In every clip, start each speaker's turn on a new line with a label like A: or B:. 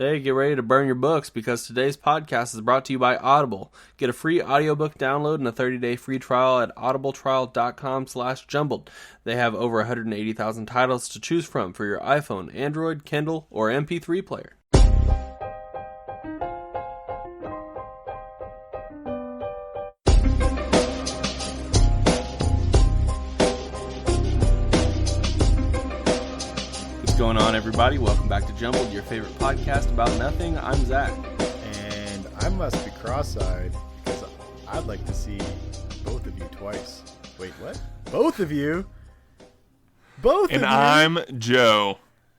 A: Hey, get ready to burn your books because today's podcast is brought to you by Audible. Get a free audiobook download and a 30-day free trial at audibletrial.com/jumbled. They have over 180,000 titles to choose from for your iPhone, Android, Kindle, or MP3 player. What's going on, everybody? Welcome back to Jumbled, your favorite podcast about nothing. I'm Zach.
B: And I must be cross-eyed because I'd like to see both of you twice. Wait, what? Both of you? Both of you?
C: And I'm Joe.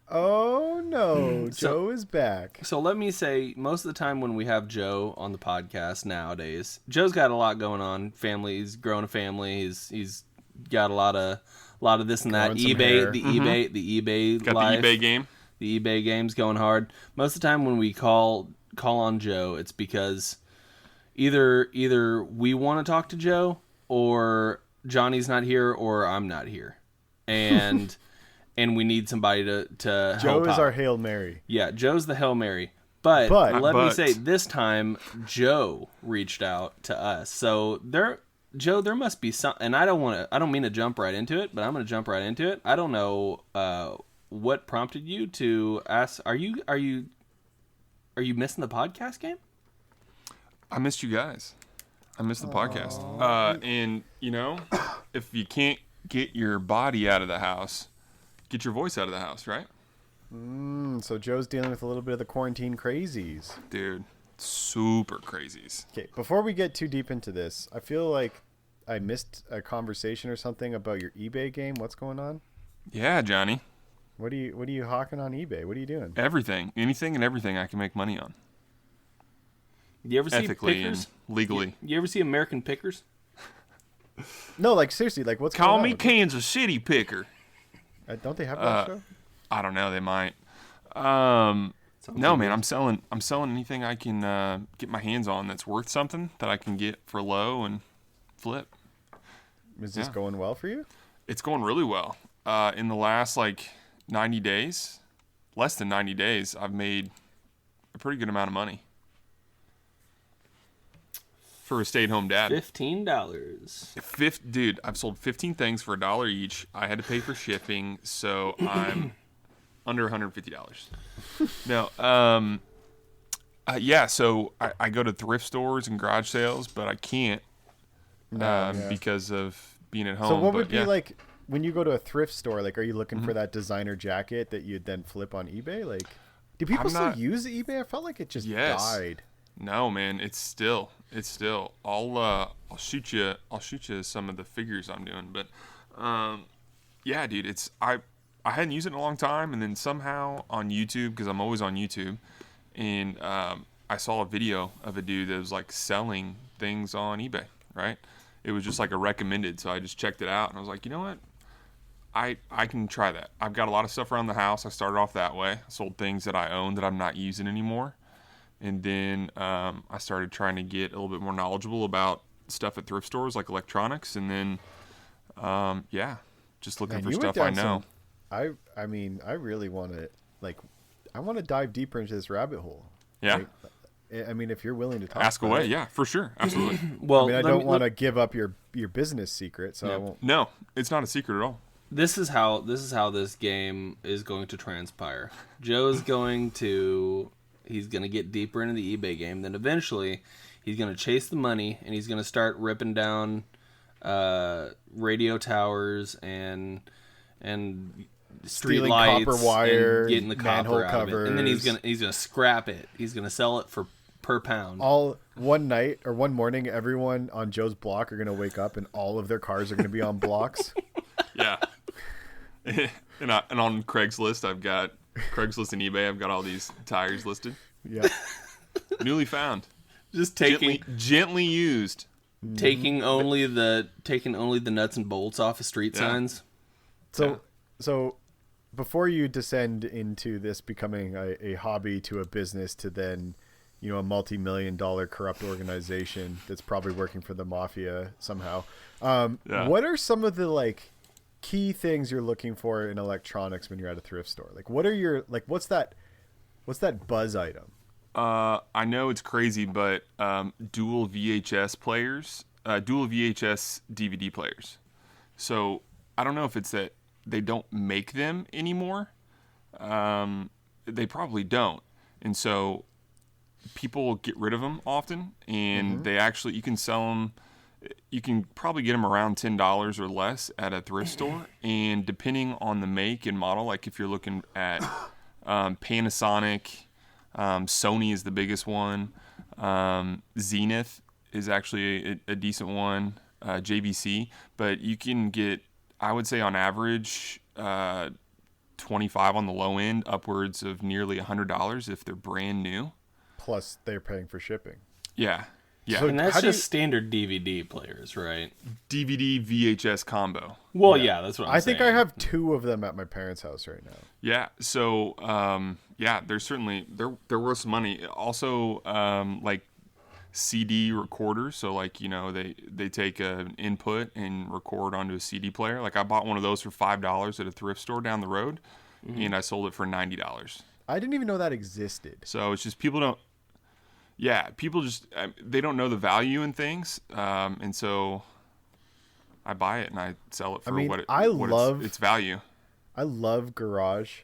B: Oh, no. Joe is back.
A: So let me say, most of the time when we have Joe on the podcast nowadays, Joe's got a lot going on. He's growing a family. He's got a lot of this and that. eBay, the eBay
C: Got
A: life.
C: the eBay game.
A: The eBay game's going hard. Most of the time when we call on Joe, it's because either we want to talk to Joe, or Johnny's not here, or I'm not here, and and we need somebody to
B: Joe
A: help
B: is
A: out.
B: our Hail Mary.
A: Yeah, Joe's the Hail Mary. But let me say, this time Joe reached out to us. So there must be some, and I don't mean to jump right into it, but I'm going to jump right into it. I don't know what prompted you to ask. Are you missing the podcast game?
C: I missed you guys. I missed the podcast. And, if you can't get your body out of the house, get your voice out of the house, right?
B: So Joe's dealing with a little bit of the quarantine crazies.
C: Dude, super crazies.
B: Okay, before we get too deep into this, I feel like I missed a conversation or something about your eBay game. What's going on?
C: Yeah, Johnny.
B: What are you hawking on eBay? What are you doing?
C: Everything. Anything and everything I can make money on.
A: You ever see
C: Ethically
A: Pickers?
C: and legally.
A: You ever see American Pickers?
B: No, like seriously, like what's
C: Call
B: going
C: me
B: on?
C: Kansas City Picker.
B: Don't they have that show?
C: I don't know. They might. No, man. I'm selling anything I can get my hands on that's worth something that I can get for low and flip.
B: Is this going well for you?
C: It's going really well. In the last 90 days, less than 90 days, I've made a pretty good amount of money for a stay-at-home dad.
A: $15.
C: Dude, I've sold 15 things for $1 each. I had to pay for shipping, so I'm under $150. No, yeah. So I go to thrift stores and garage sales, but I can't because of being at home.
B: So what would be like when you go to a thrift store? Like, are you looking for that designer jacket that you'd then flip on eBay? Like, do people still use eBay? I felt like it just died.
C: No, man, it's still. I'll shoot you some of the figures I'm doing, but yeah, dude, I hadn't used it in a long time, and then somehow on YouTube, because I'm always on YouTube, and I saw a video of a dude that was selling things on eBay, right? It was just a recommended, so I just checked it out, and I was like, you know what? I can try that. I've got a lot of stuff around the house. I started off that way. I sold things that I own that I'm not using anymore. And then I started trying to get a little bit more knowledgeable about stuff at thrift stores, like electronics. And then, just looking for stuff I know.
B: I mean, I really want to, I want to dive deeper into this rabbit hole.
C: Yeah.
B: Right? I mean, if you're willing to talk
C: Ask away. Yeah, for sure. Absolutely.
B: Well, I don't want to give up your business secret, so I won't.
C: No, it's not a secret at all.
A: This is how this game is going to transpire. Joe's he's going to get deeper into the eBay game. Then eventually, he's going to chase the money, and he's going to start ripping down radio towers and street lights,
B: copper wire,
A: and getting the copper out
B: covers.
A: of it. And then he's going to scrap it. He's going to sell it per pound.
B: All one night or one morning, everyone on Joe's block are going to wake up, and all of their cars are going to be on blocks.
C: Yeah. And on Craigslist, I've got Craigslist and eBay. I've got all these tires listed.
B: Yeah.
C: Newly found.
A: Just
C: gently used.
A: Taking only the nuts and bolts off of street signs.
B: So before you descend into this becoming a hobby to a business to then, a multi-million-dollar corrupt organization that's probably working for the mafia somehow. What are some of the key things you're looking for in electronics when you're at a thrift store? What's that What's that Buzz item?
C: I know it's crazy, but dual VHS players, dual VHS DVD players. So I don't know if it's that they don't make them anymore. They probably don't, and so people get rid of them often, and they actually, you can sell them. You can probably get them around $10 or less at a thrift store, and depending on the make and model, like if you're looking at Panasonic, Sony is the biggest one, Zenith is actually a decent one, JVC, but you can get, I would say on average, 25 on the low end, upwards of nearly $100 if they're brand new.
B: Plus they're paying for shipping.
C: Yeah. Yeah,
A: so and that's just standard DVD players, right?
C: DVD VHS combo.
A: Well, yeah, that's what I'm saying.
B: I think I have 2 of them at my parents' house right now.
C: Yeah, so there's certainly they're worth some money. Also, like CD recorders. So like they take an input and record onto a CD player. Like I bought one of those for $5 at a thrift store down the road, and I sold it for $90.
B: I didn't even know that existed.
C: So it's just people just they don't know the value in things, and so I buy it and I sell it for its value.
B: I love garage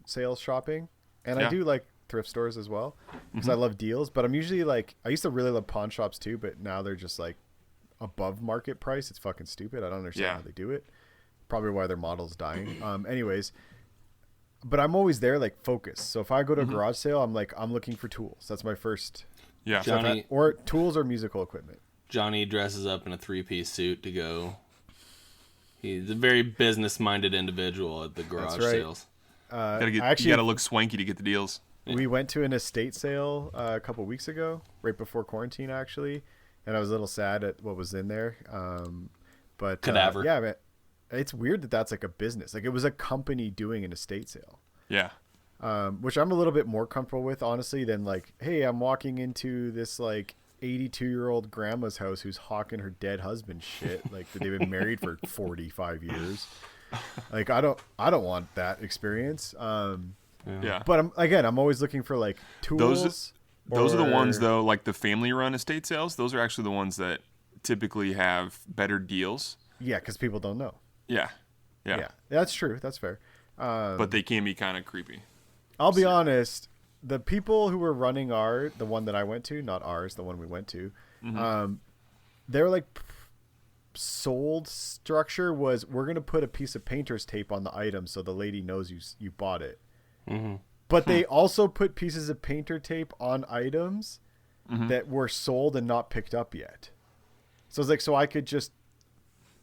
B: sales shopping, and I do like thrift stores as well because I love deals. But I'm usually like, I used to really love pawn shops too, but now they're just like above market price. It's fucking stupid. I don't understand how they do it. Probably why their model's dying. Anyways. But I'm always there, like, focused. So if I go to a garage sale, I'm like, I'm looking for tools. That's my first.
C: Yeah.
A: Johnny,
B: or tools or musical equipment.
A: Johnny dresses up in a 3-piece suit to go. He's a very business-minded individual at the garage sales.
C: You gotta look swanky to get the deals.
B: Yeah. We went to an estate sale a couple weeks ago, right before quarantine, actually. And I was a little sad at what was in there. But
A: Cadaver.
B: Yeah, man. It's weird that that's like a business. Like it was a company doing an estate sale.
C: Yeah.
B: Which I'm a little bit more comfortable with, honestly, than like, hey, I'm walking into this like 82-year-old grandma's house who's hawking her dead husband's shit. Like they've been married for 45 years. Like I don't want that experience.
C: Yeah.
B: But I'm always looking for like tools.
C: Those are the ones though, like the family-run estate sales. Those are actually the ones that typically have better deals.
B: Yeah, because people don't know.
C: Yeah,
B: that's true. That's fair.
C: But they can be kind of creepy.
B: I'll be honest. The people who were running the one that I went to, not ours, the one we went to, their like sold structure was, we're going to put a piece of painter's tape on the item so the lady knows you bought it. But they also put pieces of painter tape on items that were sold and not picked up yet. So it's like, so I could just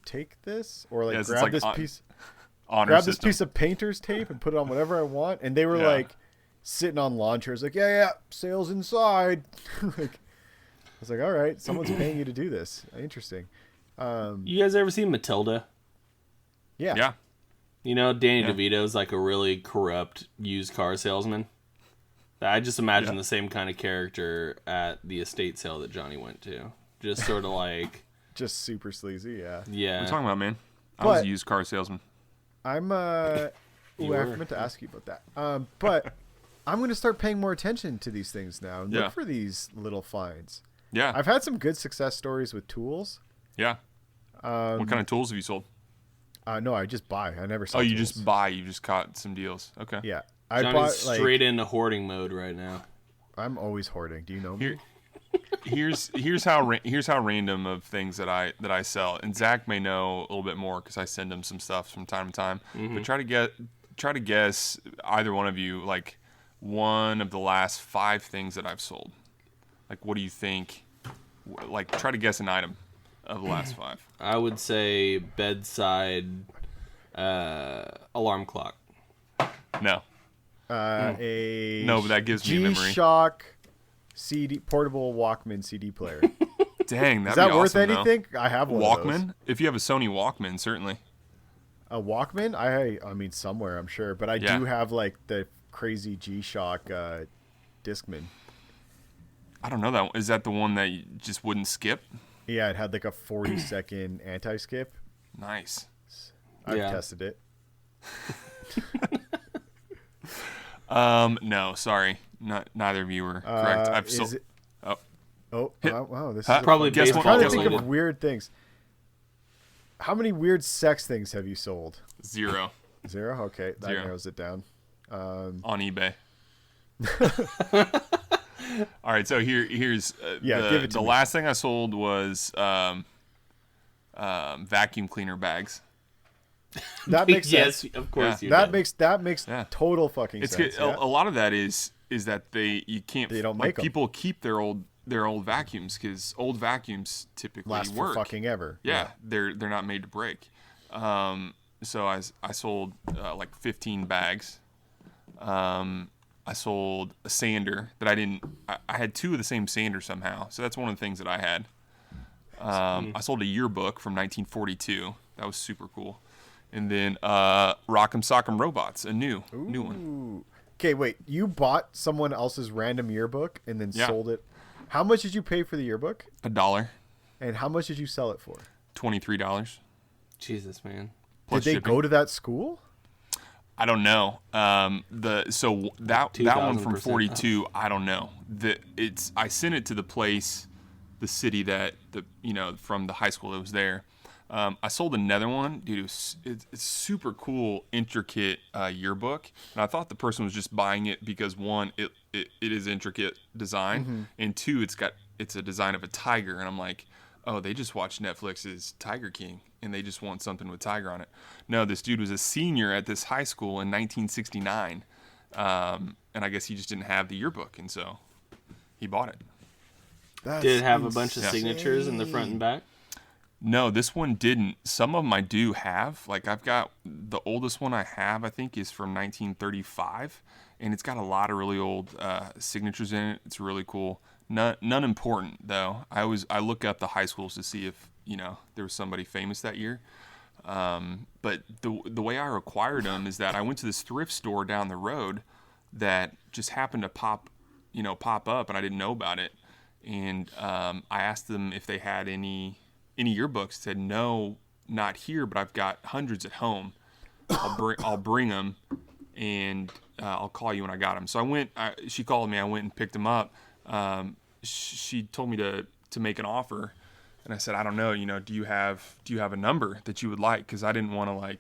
B: take this or like grab this piece of painter's tape and put it on whatever I want. And they were like sitting on lawn chairs like, yeah, sales inside. Like, I was like, all right, someone's paying you to do this. Interesting.
A: You guys ever seen Matilda?
B: Yeah.
A: You know, Danny DeVito's like a really corrupt used car salesman. I just imagine the same kind of character at the estate sale that Johnny went to. Just sort of like...
B: just super sleazy, yeah.
A: Yeah.
C: What are you talking about, man? I was a used car salesman.
B: I'm I meant to ask you about that. But I'm going to start paying more attention to these things now and look for these little finds.
C: Yeah.
B: I've had some good success stories with tools.
C: Yeah. What kind of tools have you sold?
B: No, I just buy. I never sell.
C: Oh, you
B: tools.
C: just buy. You just caught some deals. Okay.
B: Yeah.
A: Johnny's straight into hoarding mode right now.
B: I'm always hoarding. Do you know me?
C: Here's how random of things that I sell, and Zach may know a little bit more because I send him some stuff from time to time. But try to guess either one of you like one of the last 5 things that I've sold. Like, what do you think? Like, try to guess an item of the last 5.
A: I would say bedside alarm clock.
C: No. No, but that gives me a memory.
B: G-Shock CD portable Walkman CD player.
C: Dang,
B: is that
C: be
B: worth
C: awesome,
B: anything?
C: Though.
B: I have one
C: Walkman?
B: of those.
C: If you have a Sony Walkman, certainly.
B: A Walkman? I mean somewhere, I'm sure, but I do have like the crazy G-Shock Discman.
C: I don't know that one. Is that the one that you just wouldn't skip?
B: Yeah, it had like a 40-second anti-skip.
C: Nice.
B: I've tested it.
C: No, sorry, neither of you were correct. I've sold.
B: Wow, this
A: is probably
B: I'm trying to think of weird things. How many weird sex things have you sold?
C: 0.
B: 0? Okay, that narrows it down.
C: On eBay. All right, so here's the last thing I sold was vacuum cleaner bags.
B: That makes sense.
A: Yes, of course.
B: Yeah. That makes total fucking sense.
C: A lot of that is that they don't make them. People keep their old vacuums because old vacuums typically
B: last
C: work
B: for fucking ever.
C: Yeah, they're not made to break. So I sold like 15 bags. I sold a sander that I had 2 of the same sander somehow. So that's one of the things that I had. I sold a yearbook from 1942. That was super cool. And then Rock'em Sock'em Robots, a new one.
B: Okay, wait. You bought someone else's random yearbook and then sold it. How much did you pay for the yearbook?
C: $1.
B: And how much did you sell it for?
C: $23.
A: Jesus, man.
B: Did they go to that school?
C: I don't know. That one from 42, I don't know. I sent it to the city that from the high school that was there. I sold another one, dude. It's super cool, intricate yearbook, and I thought the person was just buying it because 1, it is intricate design, and 2, it's a design of a tiger, and I'm like, oh, they just watched Netflix's Tiger King, and they just want something with tiger on it. No, this dude was a senior at this high school in 1969, and I guess he just didn't have the yearbook, and so he bought it.
A: Did it have a bunch of signatures in the front and back?
C: No, this one didn't. Some of them I do have. Like I've got the oldest one I have, I think, is from 1935, and it's got a lot of really old signatures in it. It's really cool. None important though. I look up the high schools to see if there was somebody famous that year. But the way I acquired them is that I went to this thrift store down the road that just happened to pop up, and I didn't know about it. And I asked them if they had any yearbooks. Said no, not here, but I've got hundreds at home. I'll bring them, and I'll call you when I got them. So she called me. I went and picked them up. She told me to make an offer, and I said, I don't know. Do you have a number that you would like? Because I didn't want to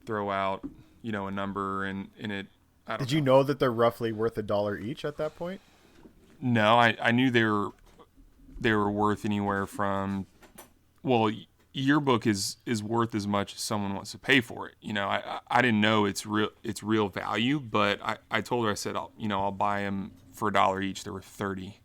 C: throw out a number and it.
B: Did you know that they're roughly worth $1 each at that point?
C: No, I knew they were worth anywhere from. Well, yearbook is worth as much as someone wants to pay for it. I didn't know it's real value, but I told her, I said, I'll buy them for $1 each. There were 30.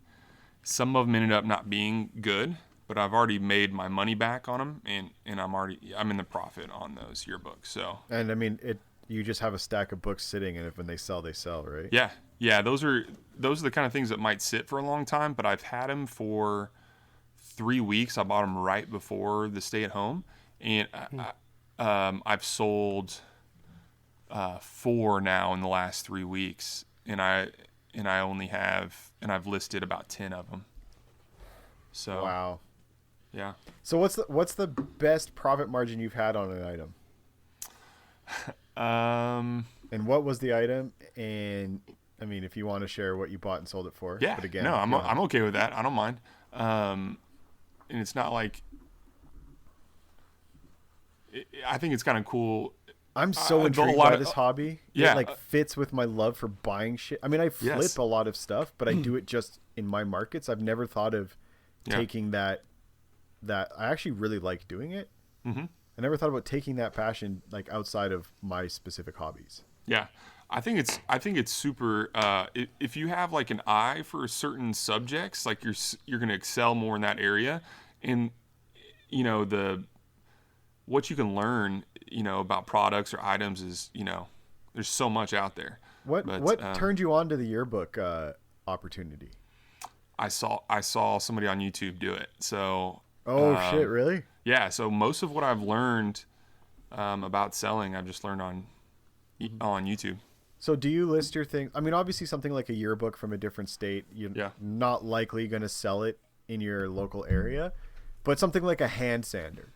C: Some of them ended up not being good, but I've already made my money back on them, and I'm in the profit on those yearbooks. So. And
B: I mean, you just have a stack of books sitting, and when they sell, right?
C: Yeah. Those are the kind of things that might sit for a long time, but I've had them for 3 weeks. I bought them right before the stay at home, and I've sold 4 now in the last 3 weeks, and I've listed about 10 of them. So
B: wow.
C: Yeah.
B: So what's the best profit margin you've had on an item? And what was the item? And I mean, if you want to share what you bought and sold it for.
C: Yeah.
B: But again,
C: no, I'm okay with that. I don't mind. And it's not like I think it's kind of cool.
B: I'm so intrigued by this hobby. Yeah, it fits with my love for buying shit. I mean, I flip a lot of stuff, but I do it just in my markets. I've never thought of taking that. I actually really like doing it. Mm-hmm. I never thought about taking that passion outside of my specific hobbies.
C: Yeah, I think it's super. If you have an eye for certain subjects, you're going to excel more in that area, and what you can learn, about products or items is, there's so much out there.
B: What turned you on to the yearbook opportunity?
C: I saw somebody on YouTube do it. So.
B: Oh shit! Really?
C: Yeah. So most of what I've learned about selling, I've just learned on YouTube.
B: So do you list your things? I mean, obviously something like a yearbook from a different state, you're not likely going to sell it in your local area, but something like a hand sander.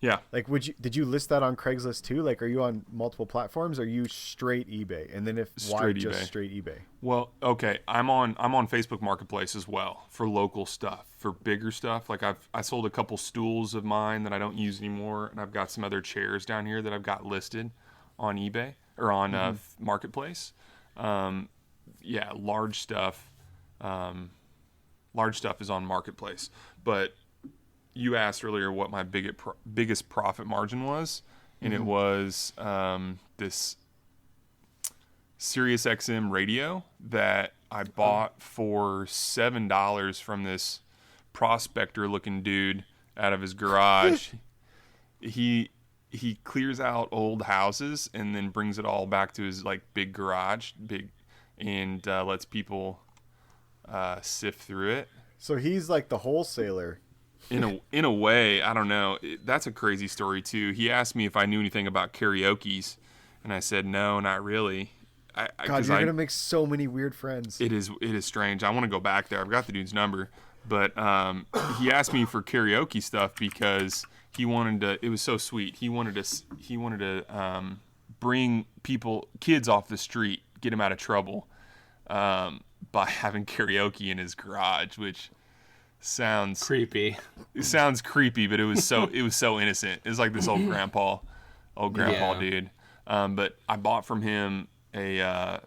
C: Yeah.
B: Like, did you list that on Craigslist too? Like, are you on multiple platforms? Or are you straight eBay? And then why just straight eBay?
C: Well, okay, I'm on Facebook Marketplace as well for local stuff, for bigger stuff. Like I sold a couple stools of mine that I don't use anymore, and I've got some other chairs down here that I've got listed on eBay or on Marketplace. Yeah, large stuff. Large stuff is on Marketplace, but you asked earlier what my biggest profit margin was, and it was this Sirius XM radio that I bought for $7 from this prospector-looking dude out of his garage. He clears out old houses and then brings it all back to his like big garage, and lets people sift through it.
B: So he's like the wholesaler.
C: In a way, I don't know. That's a crazy story too. He asked me if I knew anything about karaoke's, and I said no, not really.
B: God, you're gonna make so many weird friends.
C: It is strange. I want to go back there. I've got the dude's number, but he asked me for karaoke stuff because he wanted to. It was so sweet. He wanted to bring kids off the street, get them out of trouble, by having karaoke in his garage, which sounds
A: creepy.
C: It sounds creepy, but it was so innocent. It was like this old grandpa dude. But I bought from him a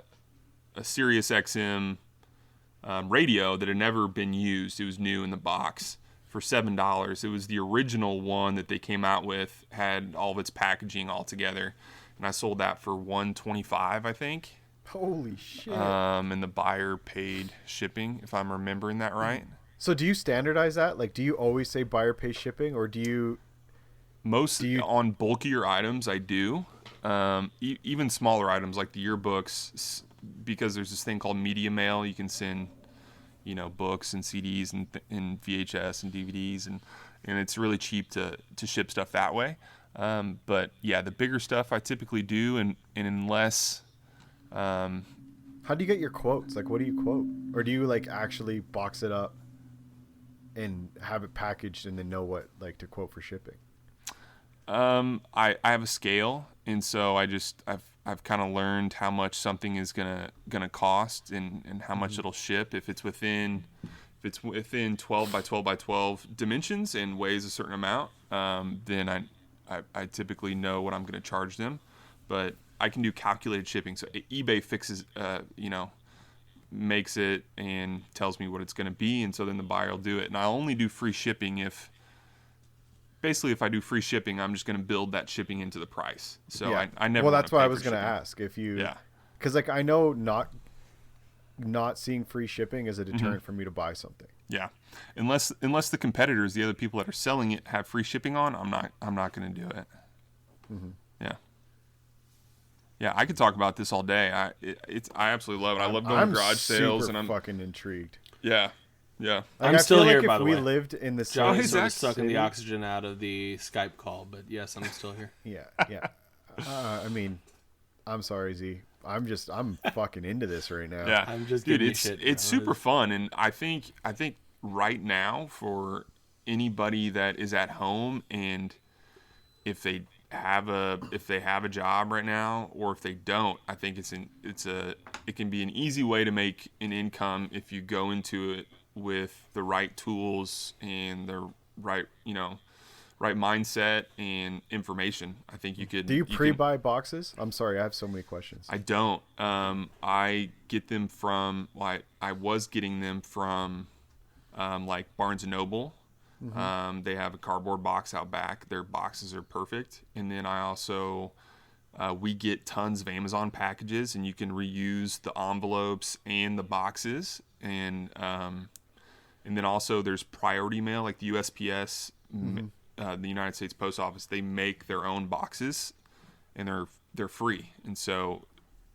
C: Sirius XM radio that had never been used. It was new in the box for $7. It was the original one that they came out with, had all of its packaging all together, and I sold that for $125, I think.
B: Holy shit!
C: And the buyer paid shipping, if I'm remembering that right.
B: So do you standardize that? Like, do you always say buyer pays shipping, or do you?
C: On bulkier items, I do. Even smaller items like the yearbooks, because there's this thing called media mail. You can send, books and CDs and VHS and DVDs, and it's really cheap to ship stuff that way. But yeah, the bigger stuff I typically do, and unless.
B: How do you get your quotes? Like, what do you quote, or do you like actually box it up and have it packaged and then know what like to quote for shipping?
C: I have a scale, and so I've kind of learned how much something is gonna cost and how much it'll ship. If it's within 12 by 12 by 12 dimensions and weighs a certain amount, then I typically know what I'm gonna charge them. But I can do calculated shipping, so eBay fixes makes it and tells me what it's going to be, and so then the buyer will do it. And I'll only do free shipping if I do free shipping, I'm just going to build that shipping into the price. So yeah. I never.
B: Well, that's why I was going to ask if you.
C: Yeah.
B: Because like I know not seeing free shipping is a deterrent for me to buy something.
C: Yeah, unless the competitors, the other people that are selling it, have free shipping on, I'm not going to do it. Mm-hmm. Yeah. Yeah, I could talk about this all day. I absolutely love it. I love going to garage sales, and I'm
B: fucking intrigued.
C: Yeah.
B: Like,
A: I'm still here,
B: like
A: by the way.
B: If we lived in the
A: John is sort of sucking the oxygen out of the Skype call, but yes, I'm still here.
B: Yeah. I mean, I'm sorry, Z. I'm fucking into this right now.
C: Yeah,
A: I'm just
C: dude.
A: It's shit,
C: it's super fun, and I think right now for anybody that is at home, and if they have a job right now, or if they don't, I think it can be an easy way to make an income if you go into it with the right tools and the right mindset and information. I think you could.
B: Do you pre-buy boxes? I'm sorry, I have so many questions.
C: I don't. I get them from. Well, I was getting them from, like Barnes and Noble. Mm-hmm. They have a cardboard box out back. Their boxes are perfect. And then I also, we get tons of Amazon packages, and you can reuse the envelopes and the boxes. And then also there's priority mail, like the USPS, the United States Post Office. They make their own boxes, and they're free. And so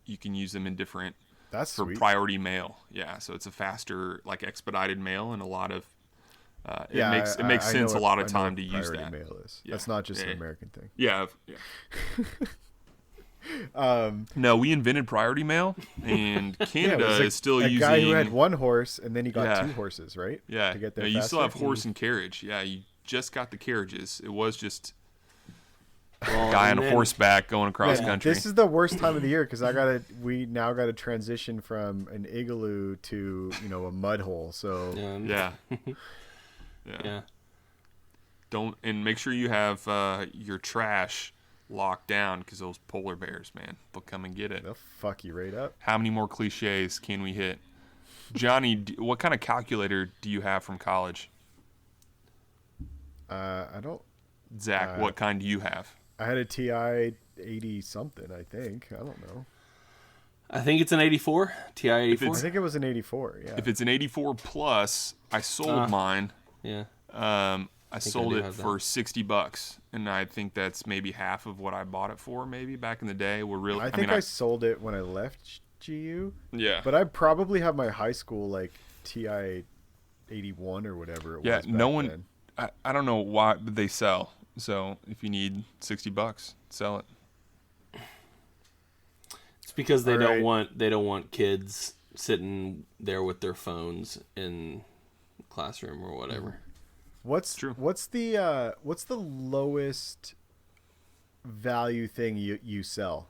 C: you can use them in different.
B: That's
C: for
B: sweet.
C: Priority mail. Yeah, so it's a faster, like expedited mail, and a lot of. It makes sense a lot of time to use that.
B: Mail is. Yeah. That's not just an American thing.
C: Yeah. No, we invented priority mail, and Canada is still using. A
B: guy who had one horse, and then he got 2 horses, right?
C: Yeah.
B: To get there
C: you still have horse and carriage. Yeah, you just got the carriages. It was just Guy on a horseback going across country.
B: This is the worst time of the year because we now got to transition from an igloo to a mud hole. So
C: yeah. And make sure you have your trash locked down because those polar bears, man, they'll come and get it.
B: They'll fuck you right up.
C: How many more cliches can we hit? Johnny, what kind of calculator do you have from college?
B: I don't.
C: Zach, what kind do you have?
B: I had a TI 80 something, I think. I don't know.
A: I think it's an 84, TI 84.
B: I think it was an 84, yeah.
C: If it's an 84 plus, I sold mine.
A: Yeah.
C: I sold it for $60, and I think that's maybe half of what I bought it for. Maybe back in the day, I
B: sold it when I left GU.
C: Yeah,
B: but I probably have my high school like TI 81 or whatever it was.
C: Yeah, no one.
B: Then.
C: I don't know why, but they sell. So if you need $60, sell it.
A: It's because they don't want kids sitting there with their phones in classroom or whatever.
B: What's the lowest value thing you sell?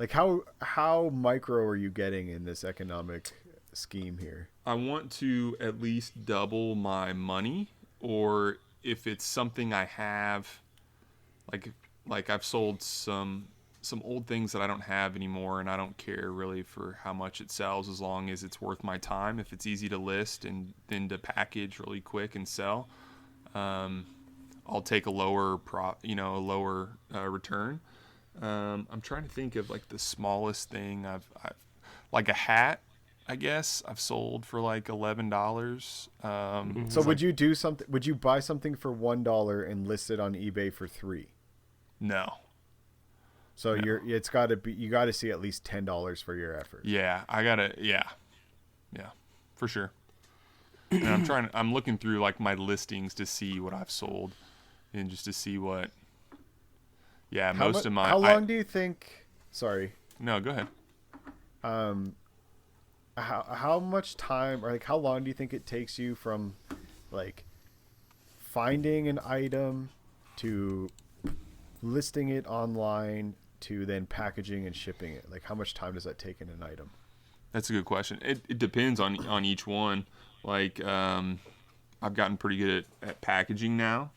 B: Like how micro are you getting in this economic scheme here?
C: I want to at least double my money, or if it's something I have, like I've sold some old things that I don't have anymore, and I don't care really for how much it sells as long as it's worth my time. If it's easy to list and then to package really quick and sell, I'll take a lower return. I'm trying to think of like the smallest thing I've like a hat. I guess I've sold for like $11.
B: So would you do something? Would you buy something for $1 and list it on eBay for $3?
C: No.
B: So you got to see at least $10 for your effort.
C: Yeah, yeah, for sure. And I'm looking through like my listings to see what I've sold, and just to see what. Yeah,
B: How long do you think? Sorry.
C: No, go ahead.
B: How much time, or like how long do you think it takes you from like finding an item to listing it online to then packaging and shipping it? Like how much time does that take in an item?
C: That's a good question. It depends on each one. Like I've gotten pretty good at packaging now.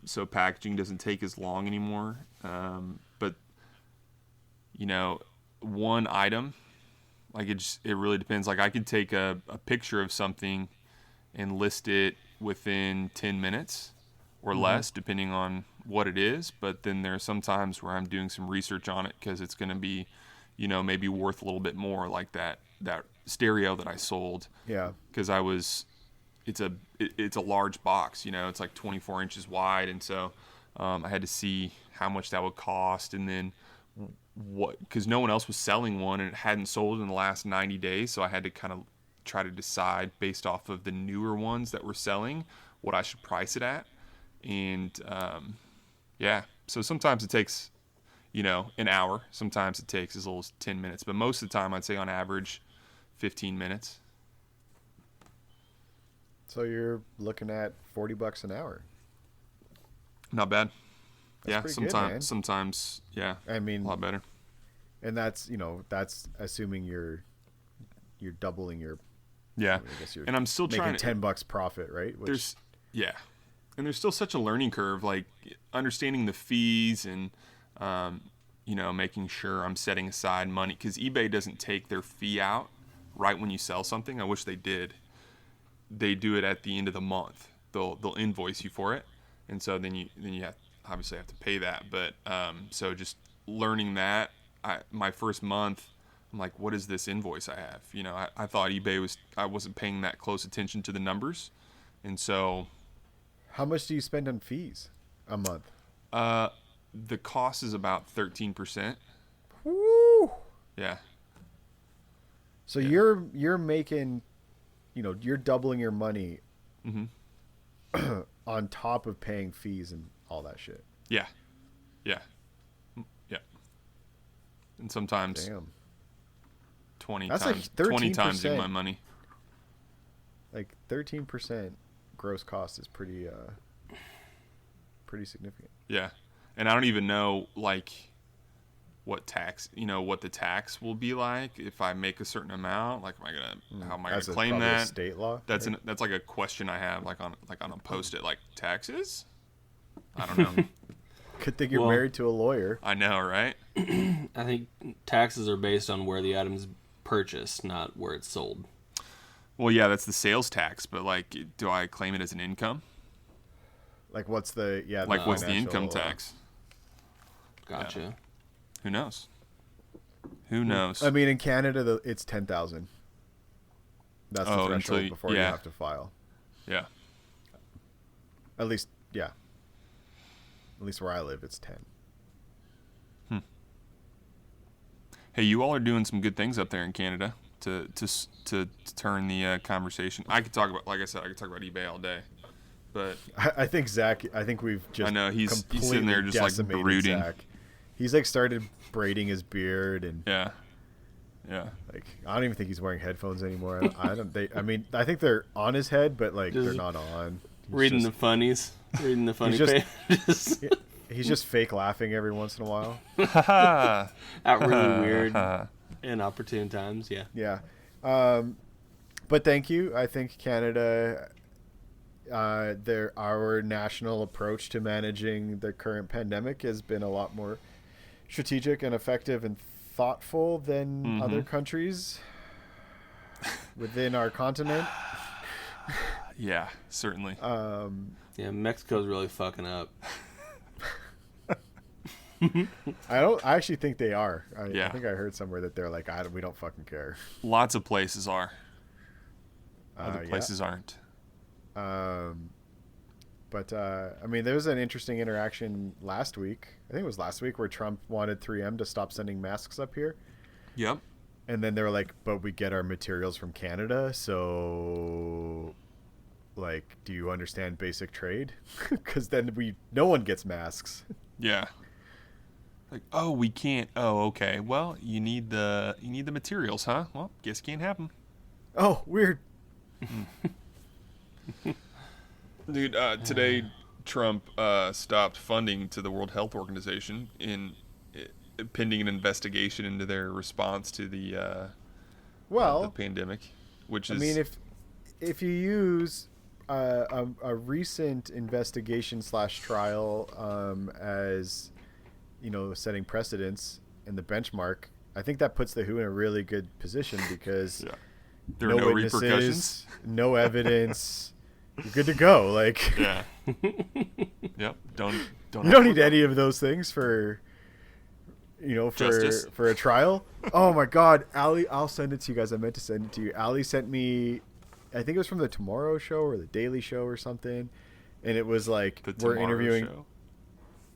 C: So packaging doesn't take as long anymore. But one item, like it really depends. Like I could take a picture of something and list it within 10 minutes or less, depending on what it is. But then there are some times where I'm doing some research on it because it's going to be, maybe worth a little bit more, like that stereo that I sold.
B: Yeah.
C: Because it's a large box, it's like 24 inches wide. And so I had to see how much that would cost, and then because no one else was selling one and it hadn't sold in the last 90 days. So I had to kind of try to decide based off of the newer ones that were selling what I should price it at. And so sometimes it takes, an hour. Sometimes it takes as little as 10 minutes, but most of the time I'd say on average 15 minutes.
B: So you're looking at $40 an hour.
C: Not bad.
B: That's
C: sometimes, yeah.
B: I mean,
C: a lot better.
B: And that's assuming you're doubling your.
C: Yeah.
B: I guess you're
C: and I'm still
B: making
C: trying
B: $10 profit, right?
C: And there's still such a learning curve, like understanding the fees and, making sure I'm setting aside money, because eBay doesn't take their fee out right when you sell something. I wish they did. They do it at the end of the month. They'll invoice you for it, and so then you obviously have to pay that. But so just learning that, my first month, I'm like, what is this invoice I have? I thought eBay I wasn't paying that close attention to the numbers, and so.
B: How much do you spend on fees a month?
C: The cost is about 13%.
B: Woo!
C: Yeah.
B: So you're making, you're doubling your money on top of paying fees and all that shit.
C: Yeah. Yeah. Yeah. And sometimes 20
B: That's
C: times,
B: like
C: 20 times in my money.
B: Like 13% gross cost is pretty pretty significant.
C: Yeah, and I don't even know like what tax, what the tax will be like if I make a certain amount. Like, how am I gonna claim that?
B: State law.
C: That's like a question I have, like on a post-it, like taxes. I don't know.
B: Good thing you're married to a lawyer.
C: I know, right?
A: I think taxes are based on where the item's purchased, not where it's sold.
C: Well, yeah, that's the sales tax, but like, do I claim it as an income?
B: Like, what's the
C: what's the income tax?
A: Gotcha.
C: Yeah. Who knows? Who knows?
B: I mean, in Canada, it's 10,000. That's the threshold before you have to file.
C: Yeah.
B: At least, yeah. At least where I live, it's 10.
C: Hey, you all are doing some good things up there in Canada to turn the conversation. I could talk about, like I said, eBay all day, but
B: I think Zach. I think we've just.
C: I know he's sitting there just like brooding.
B: Zach. He's like started braiding his beard and
C: yeah.
B: Like, I don't even think he's wearing headphones anymore. I think they're on his head, but like they're not on.
A: Reading the funnies, reading the funny pages.
B: He's just fake laughing every once in a while.
A: At really weird and opportune times, yeah.
B: Yeah. But thank you. I think Canada, our national approach to managing the current pandemic has been a lot more strategic and effective and thoughtful than other countries within our continent.
C: Yeah, certainly.
A: Yeah, Mexico's really fucking up.
B: I actually think they are. I think I heard somewhere that they're like, we don't fucking care.
C: Lots of places are. Other places aren't.
B: But I mean, there was an interesting interaction last week. I think it was last week where Trump wanted 3M to stop sending masks up here.
C: Yep.
B: And then they were like, but we get our materials from Canada, so like, do you understand basic trade? Because then no one gets masks.
C: Yeah. Like, oh, we can't. Oh, okay. Well, you need the materials, huh? Well, guess can't have them.
B: Oh, weird.
C: Dude, today Trump stopped funding to the World Health Organization pending an investigation into their response to the pandemic, which is.
B: I mean, if you use a recent investigation / trial as setting precedents and the benchmark, I think that puts the WHO in a really good position because
C: there are no repercussions,
B: no evidence. You're good to go. Like,
C: yeah, yep.
B: You don't need any of those things for a trial. Oh my God, Allie, I'll send it to you guys. I meant to send it to you. Allie sent me, I think it was from the Tomorrow Show or the Daily Show or something, and it was like we're interviewing.
C: Show?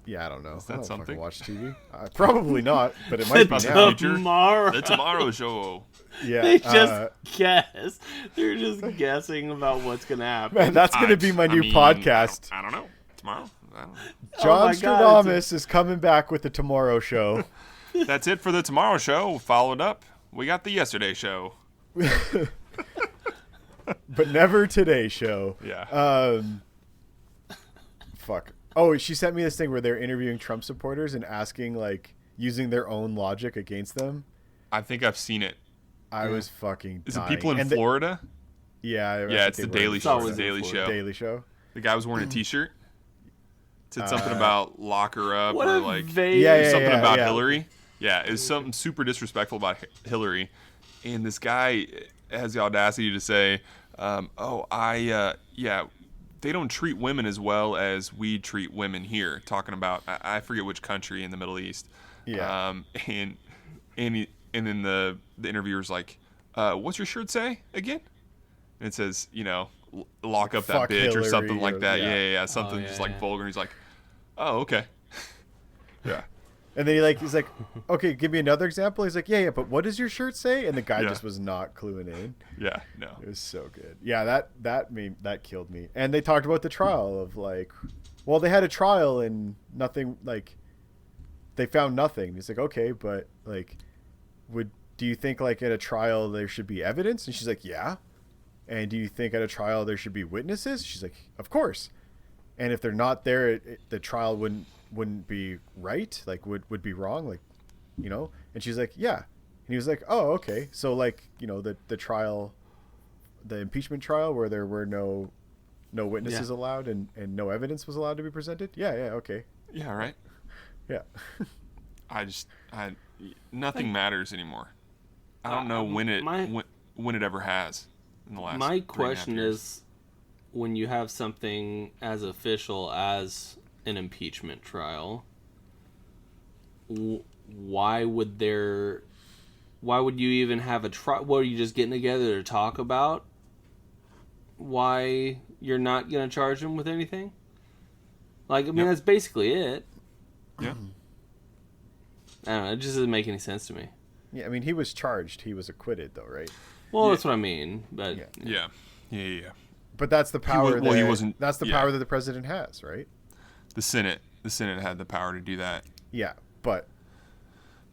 B: Yeah, I don't know.
C: Is that something?
B: Watch TV? Probably not, but it might be now.
C: The Tomorrow Show.
B: Yeah,
A: they just guess. They're just guessing about what's gonna happen.
B: Man, that's gonna be my new podcast.
C: I don't know. Tomorrow.
B: John Stradamus is coming back with the Tomorrow Show.
C: That's it for the Tomorrow Show. Followed up, we got the Yesterday Show.
B: But never Today Show.
C: Yeah.
B: Fuck. Oh, she sent me this thing where they're interviewing Trump supporters and asking, like, using their own logic against them.
C: I think I've seen it.
B: I was fucking dying.
C: Is it people in Florida?
B: Yeah.
C: Yeah, it's the Daily Show. It's the Daily Show.
B: Daily Show.
C: The guy was wearing a T-shirt. Said something about lock her up
A: what
C: or
A: a
C: like
A: vague...
C: something about Hillary. Yeah, it was something super disrespectful about Hillary. And this guy has the audacity to say, they don't treat women as well as we treat women here. Talking about, I forget which country in the Middle East.
B: Yeah.
C: And then the interviewer's like, what's your shirt say again? And it says, lock up that bitch
B: Hillary,
C: or something like that.
B: yeah.
C: Something just like vulgar. And he's like, oh, okay. Yeah.
B: And then he's like, okay, give me another example. He's like, yeah, but what does your shirt say? And the guy just was not cluing in.
C: Yeah, no.
B: It was so good. Yeah, that killed me. And they talked about the trial of like, well, they had a trial and nothing, like, they found nothing. He's like, okay, but like, do you think like at a trial there should be evidence? And she's like, yeah. And do you think at a trial there should be witnesses? She's like, of course. and if they're not there, the trial wouldn't be right, like would be wrong, like, you know. And she's like, yeah. And he was like, oh, okay. So like, you know, the trial, the impeachment trial where there were no witnesses allowed and no evidence was allowed to be presented. Yeah, okay.
C: Yeah, right.
B: Yeah.
C: Nothing matters anymore. I don't know when it ever has in the last.
A: My question is, when you have something as official as an impeachment trial, why would you even have a trial? What, are you just getting together to talk about why you're not going to charge him with anything? Like, I mean, that's basically it.
C: Yeah.
A: I don't know. It just doesn't make any sense to me.
B: Yeah, I mean, he was charged. He was acquitted, though, right?
A: Well, that's what I mean. But
C: Yeah.
B: But that's the power.
C: He wasn't.
B: That's the power that the president has, right?
C: The Senate had the power to do that.
B: Yeah, but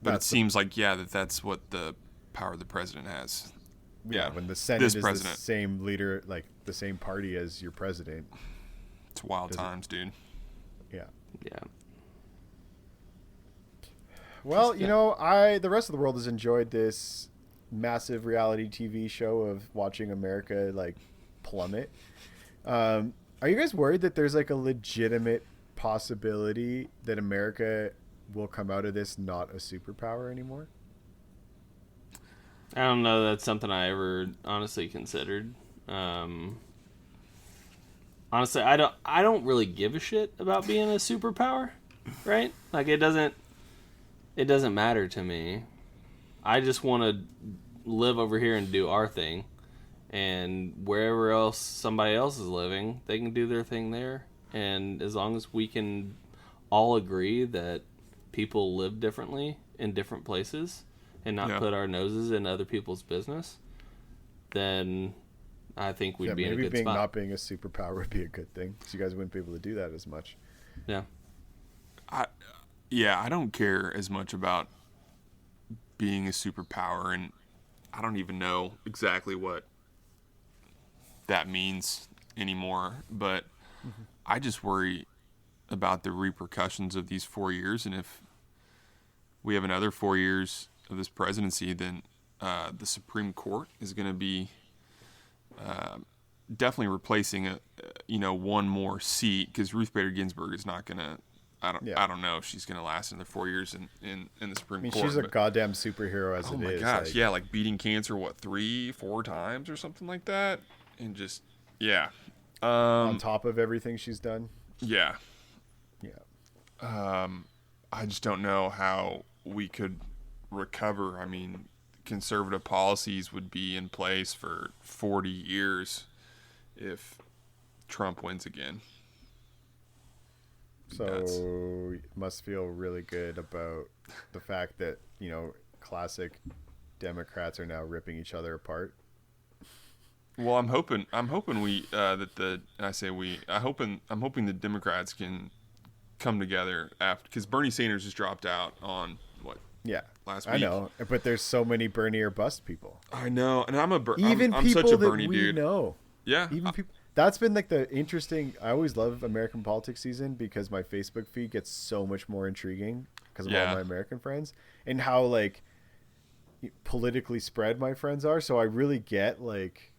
C: it seems like that's what the power the president has.
B: Yeah, when the Senate is the same leader, like the same party as your president.
C: It's wild times, dude.
B: Yeah.
A: Yeah.
B: Well, you know, the rest of the world has enjoyed this massive reality TV show of watching America like plummet. Are you guys worried that there's like a legitimate possibility that America will come out of this not a superpower anymore?
A: I don't know. That's something I ever honestly considered. Honestly, I don't really give a shit about being a superpower, right? Like it doesn't matter to me. I just want to live over here and do our thing, and wherever else somebody else is living, they can do their thing there. And as long as we can all agree that people live differently in different places and not put our noses in other people's business, then I think we'd be in a good spot.
B: Maybe not being a superpower would be a good thing, because you guys wouldn't be able to do that as much.
A: Yeah.
C: I don't care as much about being a superpower, and I don't even know exactly what that means anymore, but I just worry about the repercussions of these 4 years, and if we have another 4 years of this presidency, then the Supreme Court is going to be definitely replacing one more seat, because Ruth Bader Ginsburg is not going to. I don't know if she's going to last another 4 years in the Supreme Court.
B: She's a goddamn superhero as it is.
C: Oh my gosh, like beating cancer 3-4 times or something like that, and just
B: on top of everything she's done.
C: Yeah. I just don't know how we could recover. I mean, conservative policies would be in place for 40 years if Trump wins again.
B: So you must feel really good about the fact that, you know, classic Democrats are now ripping each other apart.
C: Well, I'm hoping I'm hoping the Democrats can come together after, because Bernie Sanders just dropped out on last week.
B: I know, but there's so many Bernie or bust people.
C: I know, and I'm
B: people
C: such a
B: that
C: Bernie
B: we
C: dude.
B: Know.
C: Yeah,
B: even people. That's been like the interesting. I always love American politics season because my Facebook feed gets so much more intriguing because of all my American friends and how like politically spread my friends are. So I really get like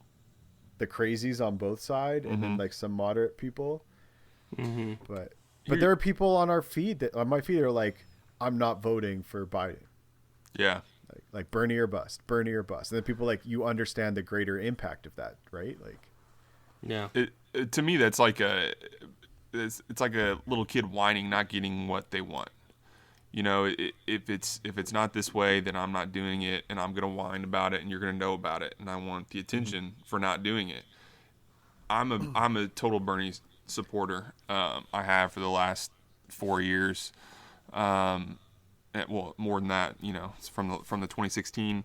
B: the crazies on both sides and then like some moderate people. Mm-hmm. But there are people on my feed that are like, I'm not voting for Biden.
C: Yeah.
B: Like Bernie or bust. And then people like, you understand the greater impact of that, right? Like,
A: yeah.
C: To me, that's like it's like a little kid whining, not getting what they want. You know, if it's not this way, then I'm not doing it, and I'm gonna whine about it, and you're gonna know about it, and I want the attention for not doing it. I'm a total Bernie supporter. I have for the last 4 years. Well, more than that, you know, it's from the 2016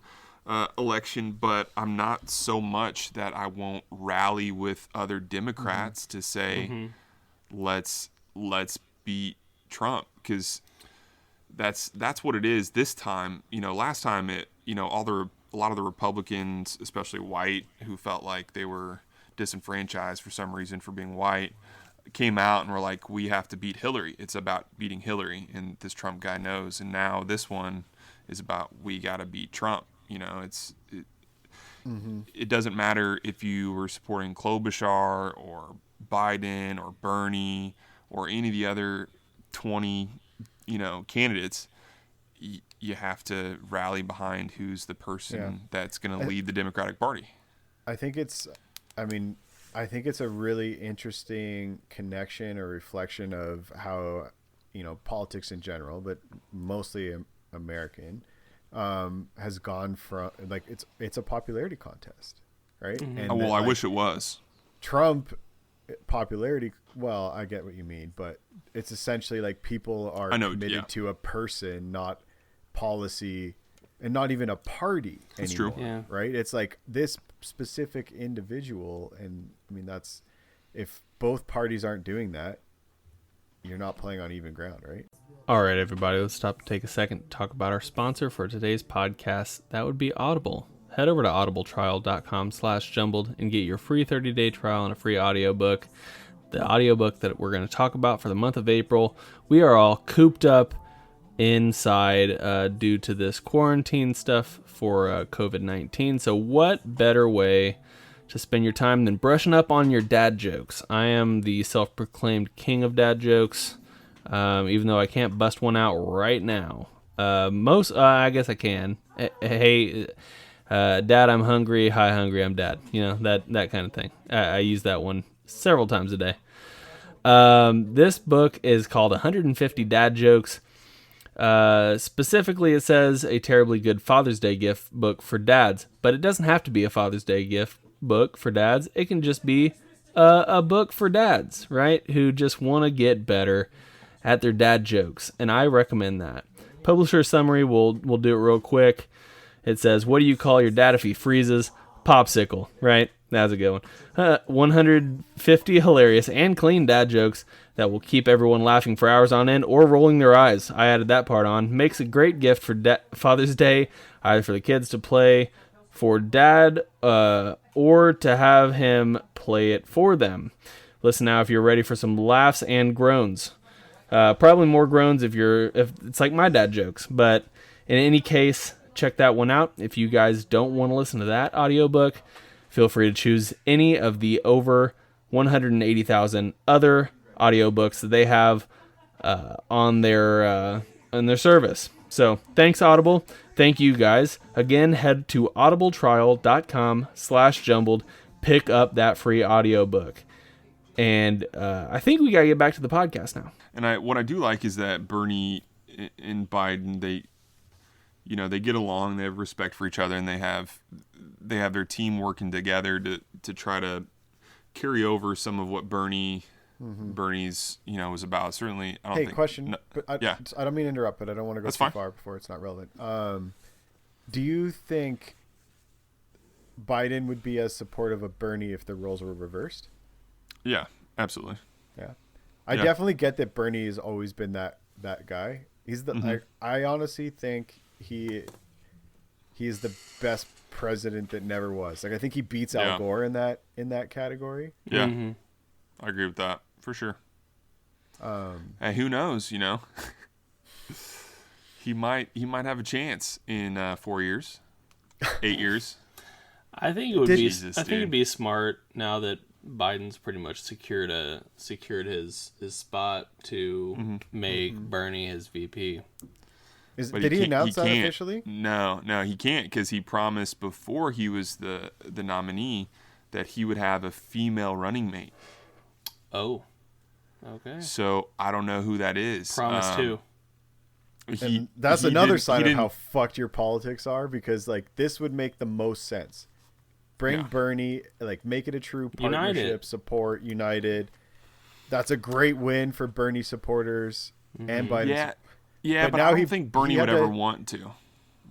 C: election, but I'm not so much that I won't rally with other Democrats to say, let's beat Trump, because that's what it is this time. You know, last time a lot of the Republicans, especially white, who felt like they were disenfranchised for some reason for being white, came out and were like, we have to beat Hillary. It's about beating Hillary, and this Trump guy knows. And now this one is about we got to beat Trump. It doesn't matter if you were supporting Klobuchar or Biden or Bernie or any of the other 20, candidates. You have to rally behind who's the person that's going to lead the Democratic Party.
B: I think it's a really interesting connection or reflection of how, politics in general, but mostly American, has gone from like it's a popularity contest, right?
C: Mm-hmm. And I wish it was.
B: Trump popularity. Well, I get what you mean, but it's essentially like people are committed to a person, not policy, and not even a party
C: That's
B: anymore.
C: True.
A: Yeah.
B: Right? It's like this specific individual, and I mean that's if both parties aren't doing that, you're not playing on even ground, right?
A: All right, everybody, let's stop and take a second to talk about our sponsor for today's podcast. That would be Audible. Head over to audibletrial.com/jumbled and get your free 30-day trial and a free audiobook. The audiobook that we're going to talk about for the month of April, we are all cooped up inside due to this quarantine stuff for COVID-19. So what better way to spend your time than brushing up on your dad jokes? I am the self-proclaimed king of dad jokes, even though I can't bust one out right now. I guess I can. Hey, Dad, I'm hungry. Hi, hungry, I'm dad. That kind of thing. I use that one several times a day. This book is called 150 Dad Jokes. Specifically, it says a terribly good Father's Day gift book for dads, but it doesn't have to be a Father's Day gift book for dads. It can just be a book for dads, right? Who just want to get better at their dad jokes, and I recommend that. Publisher summary, we'll do it real quick. It says, what do you call your dad if he freezes? Popsicle, right? That's a good one. 150 hilarious and clean dad jokes that will keep everyone laughing for hours on end or rolling their eyes. I added that part on. Makes a great gift for Father's Day, either for the kids to play for dad or to have him play it for them. Listen now if you're ready for some laughs and groans. Probably more groans if it's like my dad jokes, but in any case, check that one out. If you guys don't want to listen to that audiobook, feel free to choose any of the over 180,000 other audiobooks that they have on their service. So thanks, Audible. Thank you guys. Again, head to audibletrial.com/jumbled. Pick up that free audiobook. And I think we got to get back to the podcast now.
C: And what I do like is that Bernie and Biden, they get along, they have respect for each other, and they have their team working together to try to carry over some of what Bernie's was about. Certainly, I don't think.
B: Question. I don't mean to interrupt, but I don't want to go too far before it's not relevant. Do you think Biden would be as supportive of Bernie if the roles were reversed?
C: Yeah, absolutely.
B: Yeah, I definitely get that Bernie has always been that guy. He's the. I honestly think he is the best president that never was. Like I think he beats Al Gore in that category.
C: Yeah, I agree with that for sure. And who knows? He might have a chance in 4 years, 8 years.
A: I think it would be. I think it'd be smart now that Biden's pretty much secured his spot to make Bernie his VP.
B: Did he announce that officially?
C: No, he can't because he promised before he was the nominee that he would have a female running mate.
A: Oh, okay.
C: So I don't know who that is.
B: Promise too. That's another sign of how fucked your politics are, because like this would make the most sense. Bring Bernie, like make it a true partnership, support, united. That's a great win for Bernie supporters and Biden.
C: Yeah, but I don't think Bernie would ever want to.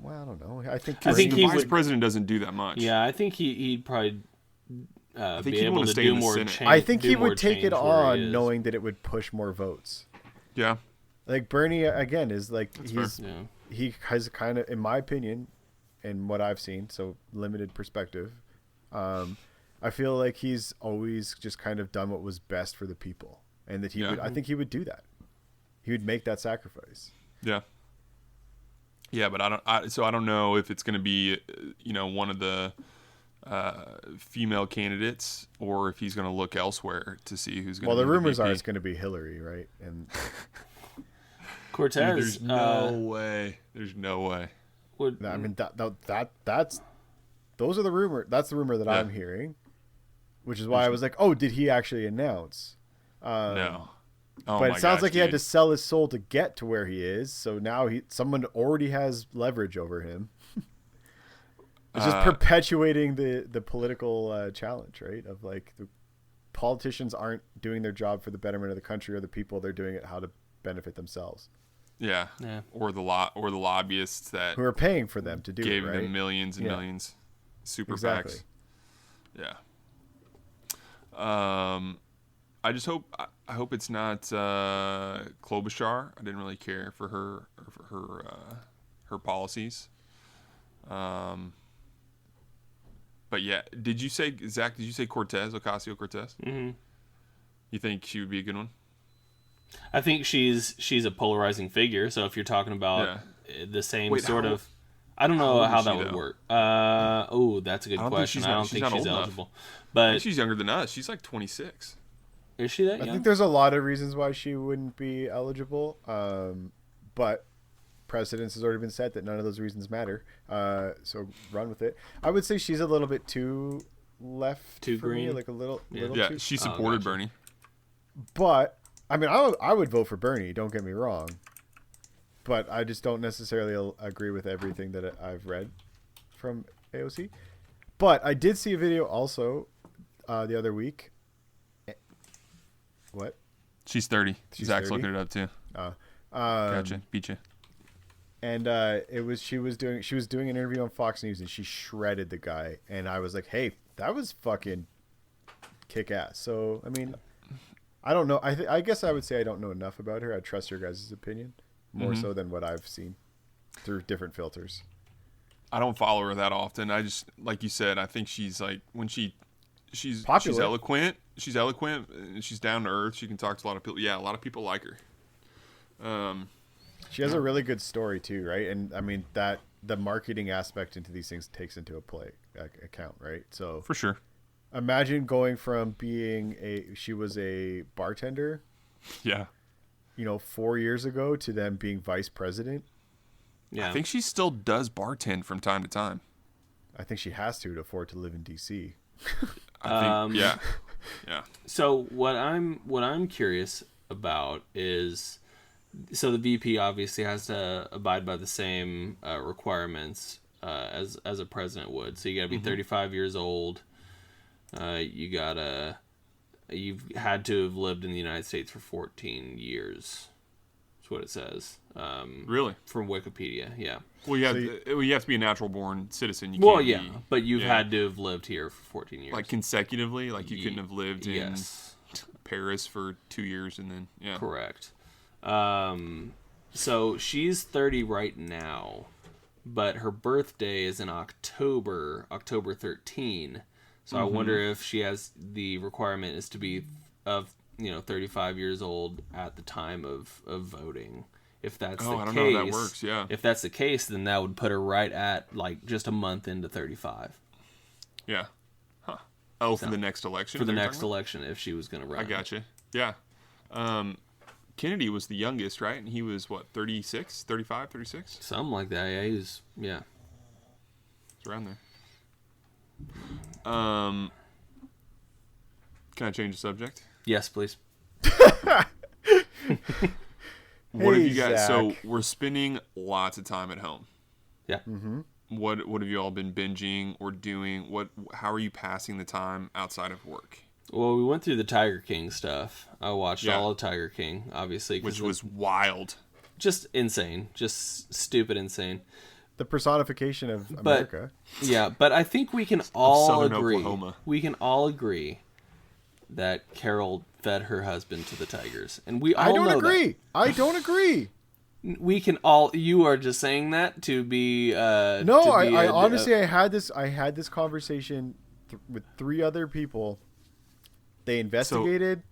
B: Well, I don't know. I think
C: the vice president doesn't do that much.
A: Yeah, I think he'd probably
C: I think he'd want to stay in the Senate.
B: I think he would take it on knowing that it would push more votes.
C: Yeah.
B: Like Bernie, again, is like he has kind of, in my opinion, and what I've seen, so limited perspective, I feel like he's always just kind of done what was best for the people. and that he would. I think he would do that. He would make that sacrifice.
C: Yeah. Yeah, but I don't know if it's going to be, one of the female candidates, or if he's going to look elsewhere to see who's going to.
B: Well, the rumors are it's going to be Hillary, right? And
A: Cortez.
C: Dude, there's no way. There's no way.
B: I mean that's those are the rumor. That's the rumor that I'm hearing, which is why I was like, oh, did he actually announce?
C: No. Oh,
B: but it sounds like he had to sell his soul to get to where he is. So now someone already has leverage over him. It's just perpetuating the political challenge, right? Of like the politicians aren't doing their job for the betterment of the country or the people. They're doing it how to benefit themselves.
C: Yeah. Or the lobbyists that
B: who are paying for them to do
C: gave
B: it, right?
C: them millions and millions. Super PACs.
B: Yeah.
C: I just hope it's not Klobuchar. I didn't really care for her policies. But yeah, Zach? Did you say Cortez, Ocasio-Cortez?
A: Mm-hmm.
C: You think she would be a good one?
A: I think she's a polarizing figure. So if you're talking about the same of, I don't know how that would work. That's a good question. I don't think she's eligible. But
C: I think she's younger than us. She's like 26.
A: Is she that young?
B: I think there's a lot of reasons why she wouldn't be eligible. But precedence has already been set that none of those reasons matter. So run with it. I would say she's a little bit too left,
A: too green,
B: me, like a little.
C: Yeah, she supported Bernie.
B: But I mean, I would vote for Bernie. Don't get me wrong. But I just don't necessarily agree with everything that I've read from AOC. But I did see a video also the other week. What?
C: She's 30. Zach's 30? Looking it up too. Gotcha. Beat you.
B: And she was doing an interview on Fox News, and she shredded the guy. And I was like, hey, that was fucking kick ass. So I mean, I don't know. I guess I would say I don't know enough about her. I trust your guys' opinion more so than what I've seen through different filters.
C: I don't follow her that often. I just, like you said, I think she's like she's
B: popular.
C: She's eloquent. She's eloquent. And she's down to earth. She can talk to a lot of people. Yeah, a lot of people like her.
B: She has a really good story too, right? And I mean that the marketing aspect into these things takes into account, right? So
C: for sure.
B: Imagine going from she was a bartender.
C: Yeah.
B: 4 years ago to then being vice president.
C: Yeah. I think she still does bartend from time to time.
B: I think she has to afford to live in DC.
C: I think, yeah.
A: So what I'm curious about is, so the VP obviously has to abide by the same requirements as a president would. So you got to be 35 years old. You've had to have lived in the United States for 14 years. That's what it says.
C: Really?
A: From Wikipedia, yeah.
C: Well, you have to be a natural-born citizen.
A: But you've had to have lived here for 14 years.
C: Like consecutively? Like you couldn't have lived in Paris for 2 years and then, yeah.
A: Correct. So she's 30 right now, but her birthday is in October 13. So I wonder if she has the requirement is to be 35 years old at the time of voting. If that's the case, I don't know how that works. Yeah. If that's the case, then that would put her right at like just a month into 35.
C: Yeah. Huh. Oh, for the next election.
A: For the next election, if she was going to run.
C: I gotcha. Yeah. Kennedy was the youngest, right? And he was what, 36, 35, 36?
A: Something like that. Yeah, he was. Yeah.
C: It's around there. Can I change the subject?
A: Yes, please.
C: What have you guys? So we're spending lots of time at home.
A: Yeah.
B: Mm-hmm.
C: What have you all been binging or doing? How are you passing the time outside of work?
A: Well, we went through the Tiger King stuff. I watched all of Tiger King, obviously,
C: which was wild.
A: Just insane, just stupid insane.
B: The personification of America.
A: But I think we can all agree.
C: Oklahoma.
A: We can all agree that Carol fed her husband to the tigers, and
B: I don't agree. I don't agree.
A: We can all. You are just saying that to be.
B: No, I honestly, I had this conversation with 3 other people. They investigated.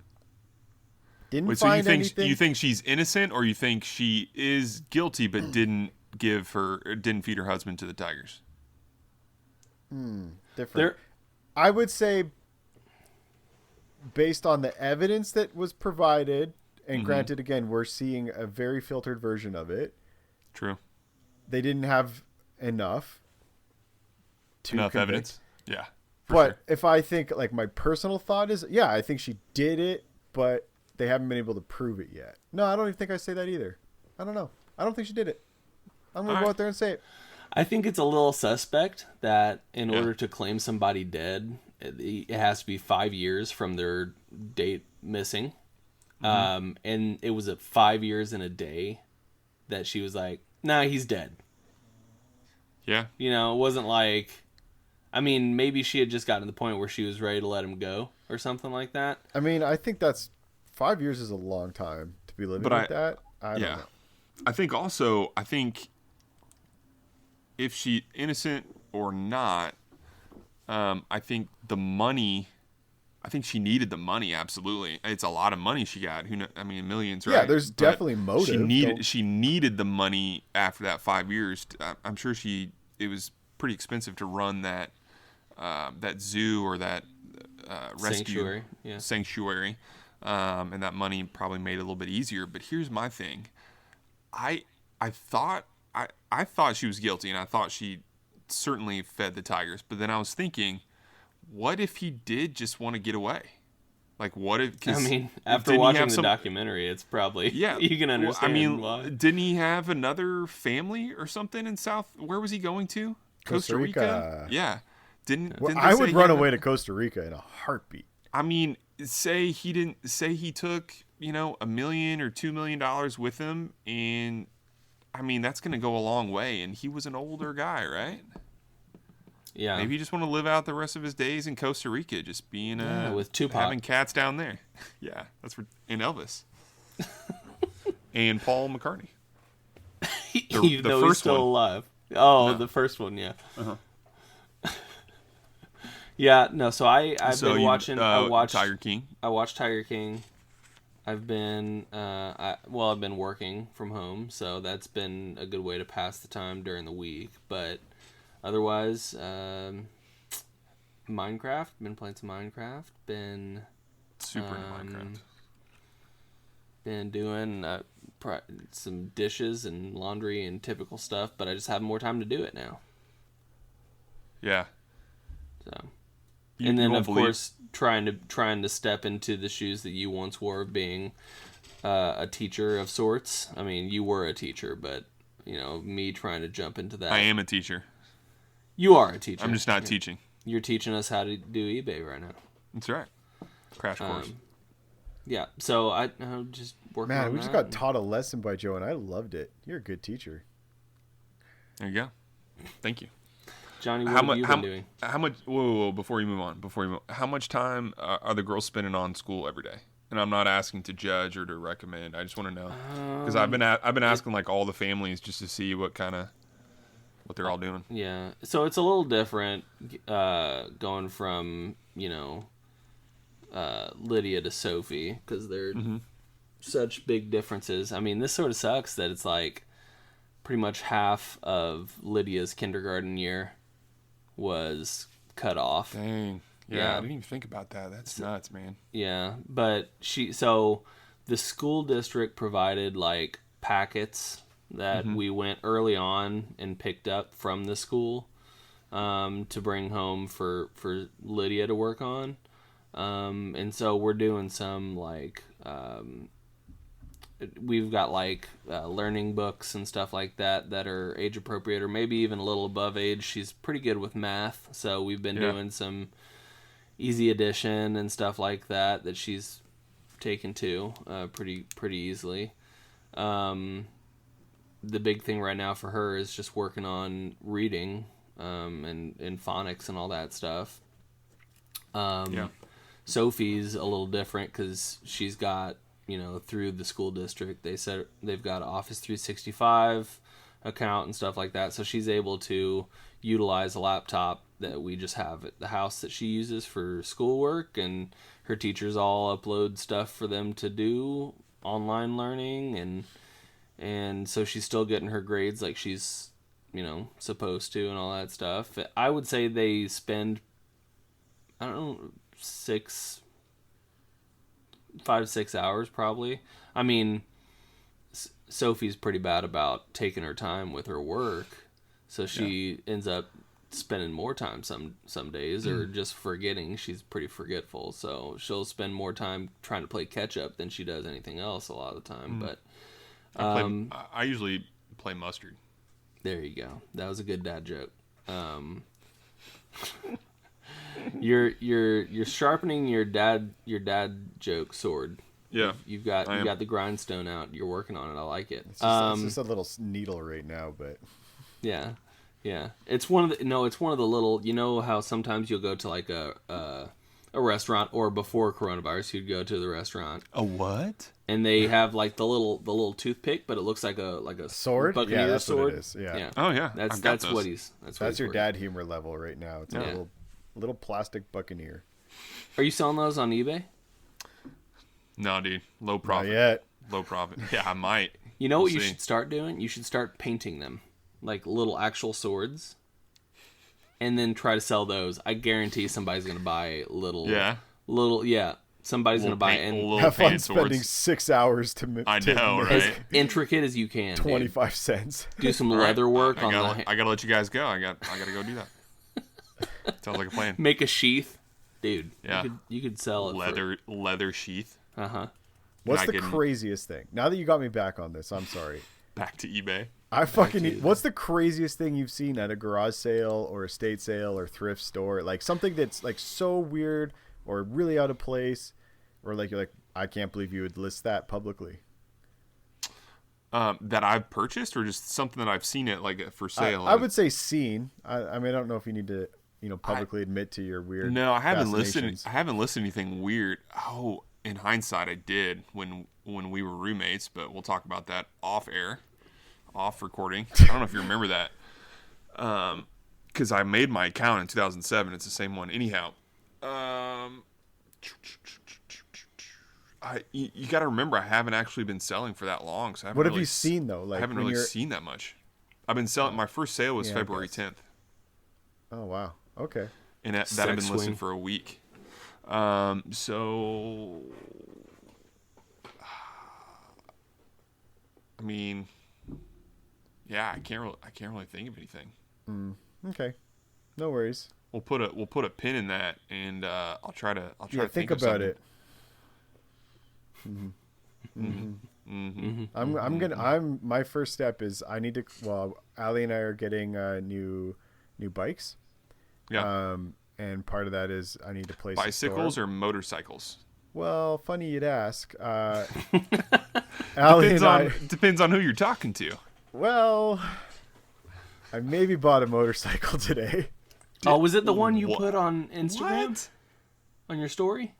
B: Didn't
C: Wait,
B: find
C: so
B: anything.
C: you think she's innocent, or you think she is guilty but didn't feed her husband to the tigers?
B: Different. I would say, based on the evidence that was provided, and granted, again, we're seeing a very filtered version of it.
C: True.
B: They didn't have enough
C: evidence. Yeah.
B: But
C: sure.
B: if I think, like, my personal thought is, yeah, I think she did it, but they haven't been able to prove it yet. No, I don't even think I say that either. I don't know. I don't think she did it. I'm going to go out there and say it.
A: I think it's a little suspect that in order to claim somebody dead, it has to be 5 years from their date missing. And it was at 5 years and a day that she was like, nah, he's dead.
C: Yeah.
A: You know, it wasn't like, I mean, maybe she had just gotten to the point where she was ready to let him go or something like that.
B: I mean, I think 5 years is a long time to be living like that. I don't know.
C: I think if she's innocent or not, I think she needed the money. Absolutely. It's a lot of money she got. Millions, right?
B: Yeah, there's definitely motive.
C: She needed the money after that 5 years. I'm sure it was pretty expensive to run that zoo or that rescue sanctuary. And that money probably made it a little bit easier. But here's my thing. I thought she was guilty, and I thought she certainly fed the tigers. But then I was thinking, what if he did just want to get away? Like, what if?
A: After watching the documentary, it's probably you can understand why.
C: Didn't he have another family or something in Where was he going to? Costa Rica. Yeah.
B: I would run away to Costa Rica in a heartbeat.
C: I mean, say he took $1 million or $2 million with him, and I mean that's going to go a long way. And he was an older guy, right?
A: Yeah.
C: Maybe he just want to live out the rest of his days in Costa Rica, just being
A: with Tupac,
C: having cats down there. Yeah, and Elvis, and Paul McCartney.
A: Even though he's still alive. Oh, no. The first one, yeah. Yeah, no. So I've been watching. I watched
C: Tiger King.
A: I watched Tiger King. I've been I've been working from home, so that's been a good way to pass the time during the week. But otherwise, Minecraft. Been playing some Minecraft. Been
C: super into Minecraft.
A: Been doing some dishes and laundry and typical stuff, but I just have more time to do it now.
C: Yeah.
A: So. And then, of course, trying to step into the shoes that you once wore of being a teacher of sorts. I mean, you were a teacher, but, me trying to jump into that.
C: I am a teacher.
A: You are a teacher.
C: I'm just not teaching.
A: You're teaching us how to do eBay right now.
C: That's right. Crash course.
A: Yeah, so I'm just working on that.
B: Man, we just got taught a lesson by Joe, and I loved it. You're a good teacher.
C: There you go. Thank you.
A: Johnny, what have you been doing?
C: How much? Whoa, before you move on, how much time are the girls spending on school every day? And I'm not asking to judge or to recommend. I just want to know because I've been asking like all the families just to see what they're all doing.
A: Yeah, so it's a little different going from Lydia to Sophie because they're such big differences. I mean, this sort of sucks that it's like pretty much half of Lydia's kindergarten year was cut off.
C: Dang. Yeah, I didn't even think about that. That's nuts, man.
A: Yeah, but the school district provided like packets that we went early on and picked up from the school to bring home for Lydia to work on. And so we're doing some like we've got like learning books and stuff like that are age appropriate or maybe even a little above age. She's pretty good with math, so we've been doing some easy addition and stuff like that she's taken to pretty easily. The big thing right now for her is just working on reading and phonics and all that stuff. Sophie's a little different because she's got, through the school district, they said they've got an Office 365 account and stuff like that. So she's able to utilize a laptop that we just have at the house that she uses for schoolwork, and her teachers all upload stuff for them to do online learning, and so she's still getting her grades like she's, supposed to and all that stuff. I would say they spend, I don't know, 5 to 6 hours probably. I mean, Sophie's pretty bad about taking her time with her work, so she ends up spending more time some days, or just forgetting. She's pretty forgetful, so she'll spend more time trying to play catch up than she does anything else a lot of the time. But
C: I usually play mustard.
A: There you go. That was a good dad joke. You're sharpening your dad joke sword.
C: Yeah,
A: you've got the grindstone out. You're working on it. I like it.
B: It's just a little needle right now, but
A: yeah. It's one of the little. You know how sometimes you'll go to like a restaurant, or before coronavirus, you'd go to the restaurant.
C: A what?
A: And they have like the little toothpick, but it looks like a
B: sword.
A: Buccaneer
B: that's
A: sword.
B: what it is. Yeah.
C: Oh yeah.
A: That's what he's.
B: That's your dad humor level right now. It's a little plastic buccaneer.
A: Are you selling those on eBay?
C: No, dude. Low profit.
B: Not yet.
C: Low profit. Yeah, I might.
A: You know what you should start doing? You should start painting them like little actual swords, and then try to sell those. I guarantee somebody's gonna buy little.
C: Yeah.
A: Somebody's gonna buy and
B: have fun spending 6 hours to.
C: I know, right?
A: As intricate as you can.
B: 25 cents.
A: Do some leather work on
C: I gotta let you guys go. I gotta go do that. Sounds like a plan.
A: Make a sheath, dude.
C: Yeah.
A: You could sell it.
C: Leather sheath.
B: What's the craziest thing? Now that you got me back on this, I'm sorry.
C: Back to eBay.
B: What's the craziest thing you've seen at a garage sale or estate sale or thrift store? Like something that's like so weird or really out of place, or like you're like, I can't believe you would list that publicly.
C: That I've purchased, or just something that I've seen it like for sale.
B: I would say seen. I mean, I don't know if you need to, publicly admit to your weird.
C: No, I haven't listened. I haven't listened to anything weird. Oh, in hindsight, I did when we were roommates, but we'll talk about that off recording. I don't know if you remember that. Because I made my account in 2007. It's the same one. Anyhow, you got to remember, I haven't actually been selling for that long. So
B: what have you seen though? Like,
C: I haven't really seen that much. I've been selling. My first sale was February 10th.
B: Oh wow. Okay.
C: And that had been listed for a week. So, I mean, yeah, I can't really think of anything.
B: Okay, no worries.
C: We'll put a pin in that, and I'll try to think
B: about
C: it.
B: My first step is I need to. Well, Allie and I are getting new bikes.
C: Yeah.
B: And part of that is I need to place
C: bicycles or motorcycles.
B: Well, funny you'd ask.
C: Depends on who you're talking to.
B: Well, I maybe bought a motorcycle today.
A: Oh, was it the one you put on Instagram? What? On your story?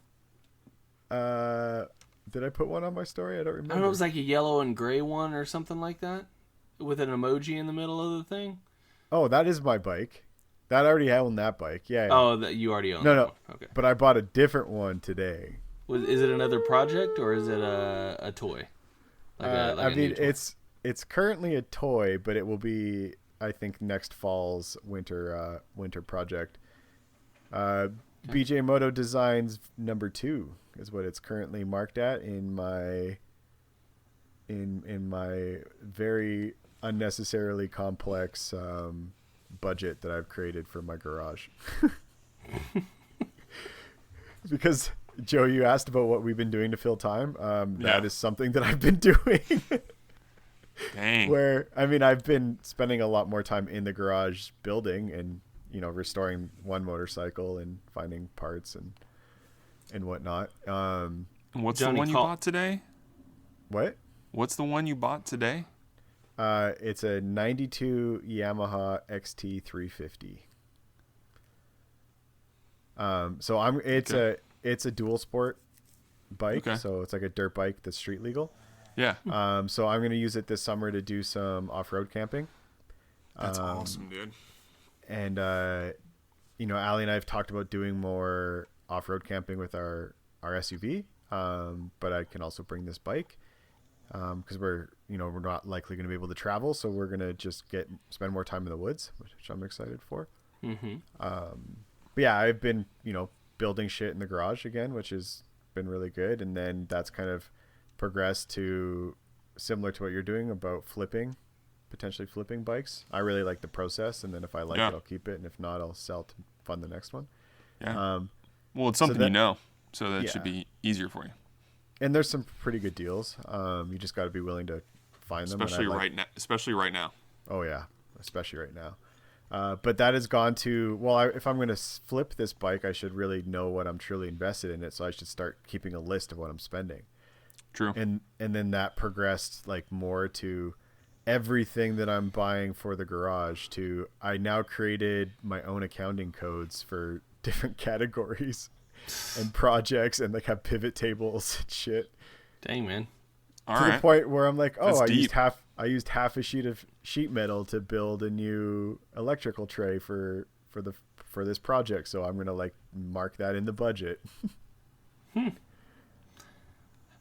B: Did I put one on my story? I don't remember.
A: I don't know. It was like a yellow and gray one or something like that, with an emoji in the middle of the thing.
B: Oh, that is my bike. That I already own that bike. Yeah.
A: Oh, that you already own.
B: No.
A: Okay.
B: But I bought a different one today.
A: Is it another project or is it a toy?
B: It's currently a toy, but it will be, I think, next fall's winter project. BJ Moto Designs number 2 is what it's currently marked at in my very unnecessarily complex budget that I've created for my garage. Because Joe, you asked about what we've been doing to fill time. That is something that I've been doing.
C: Dang.
B: Where, I mean, I've been spending a lot more time in the garage building and, restoring one motorcycle and finding parts and whatnot.
C: What's the one you bought today?
B: What?
C: What's the one you bought today?
B: It's a 92 Yamaha XT350. So it's a dual sport bike. Okay. So it's like a dirt bike that's street legal.
C: Yeah.
B: So I'm going to use it this summer to do some off-road camping.
C: That's awesome, dude.
B: And Allie and I have talked about doing more off-road camping with our SUV, but I can also bring this bike because we're not likely going to be able to travel, so we're going to just spend more time in the woods, which I'm excited for.
A: Mm-hmm.
B: But yeah, I've been building shit in the garage again, which has been really good, and then that's kind of progressed to similar to what you're doing about potentially flipping bikes. I really like the process, and then if I like it, I'll keep it, and if not, I'll sell to fund the next one.
C: Yeah. Well, it's something so that should be easier for you.
B: And there's some pretty good deals. You just got to be willing to find them.
C: Especially right now.
B: Oh yeah, especially right now. But that has gone to if I'm going to flip this bike, I should really know what I'm truly invested in it. So I should start keeping a list of what I'm spending.
C: True.
B: And then that progressed like more to everything that I'm buying for the garage. I now created my own accounting codes for different categories and projects, and like have pivot tables and shit.
A: Dang, man.
B: To the point where I'm like, I used half a sheet of sheet metal to build a new electrical tray for this project, so I'm gonna like mark that in the budget.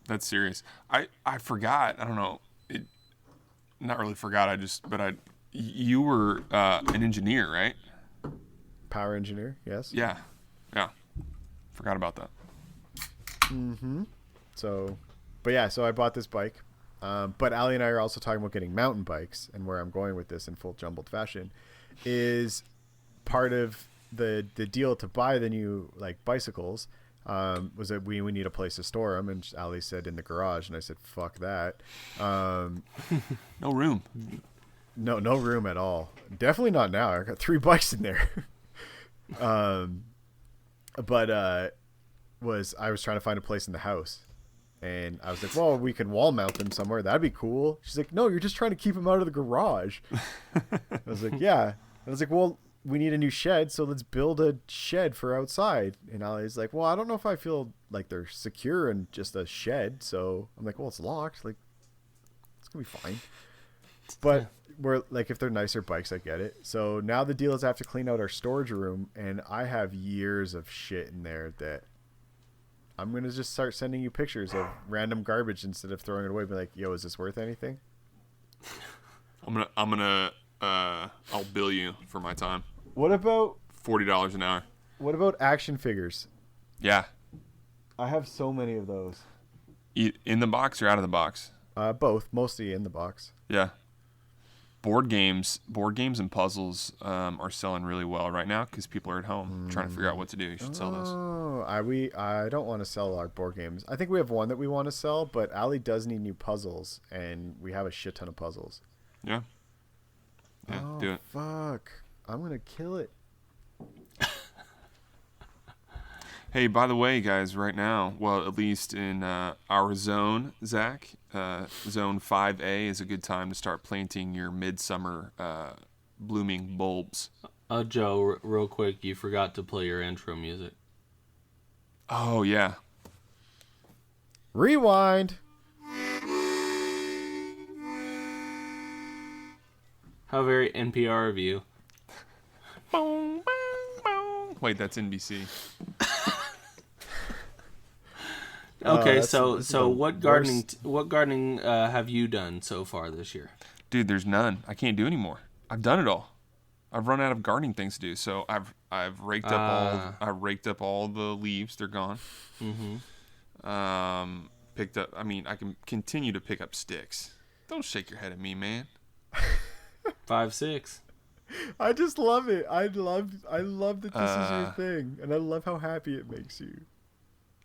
C: That's serious. I forgot. I don't know. Not really forgot. You were an engineer, right?
B: Power engineer, yes.
C: Yeah. Forgot about that.
B: Mm-hmm. So I bought this bike. But Allie and I are also talking about getting mountain bikes, and where I'm going with this in full jumbled fashion is part of the deal to buy the new like bicycles was that we need a place to store them, and Allie said in the garage, and I said fuck that.
C: No room.
B: No room at all. Definitely not now. I got 3 bikes in there. But I was trying to find a place in the house, and I was like, well, we can wall mount them somewhere. That'd be cool. She's like, no, you're just trying to keep them out of the garage. I was like, yeah. I was like, well, we need a new shed, so let's build a shed for outside. And Allie's like, well, I don't know if I feel like they're secure in just a shed. So I'm like, well, it's locked. Like, it's gonna be fine. But we're like, if they're nicer bikes, I get it. So now the deal is I have to clean out our storage room, and I have years of shit in there that I'm gonna just start sending you pictures of random garbage instead of throwing it away. Be like, yo, is this worth anything?
C: I'll bill you for my time.
B: What about
C: $40 an hour?
B: What about action figures?
C: Yeah.
B: I have so many of those.
C: In the box or out of the box?
B: Both, mostly in the box.
C: Yeah. Board games and puzzles are selling really well right now because people are at home trying to figure out what to do. You should sell those.
B: Oh, I don't want to sell our board games. I think we have one that we want to sell, but Allie does need new puzzles, and we have a shit ton of puzzles.
C: Yeah. Yeah, do it.
B: Fuck. I'm going to kill it.
C: Hey, by the way, guys, right now, well, at least in our zone, Zach, zone 5A is a good time to start planting your midsummer blooming bulbs.
A: Joe, real quick, you forgot to play your intro music.
C: Oh, yeah.
B: Rewind.
A: How very NPR of you.
C: Wait, that's NBC.
A: Okay, so what gardening have you done so far this year?
C: Dude, there's none. I can't do anymore. I've done it all. I've run out of gardening things to do. So I've raked up all the leaves. They're gone. Mm-hmm. Picked up. I mean, I can continue to pick up sticks. Don't shake your head at me, man.
A: 5, 6.
B: I just love it. I love that this is your thing, and I love how happy it makes you.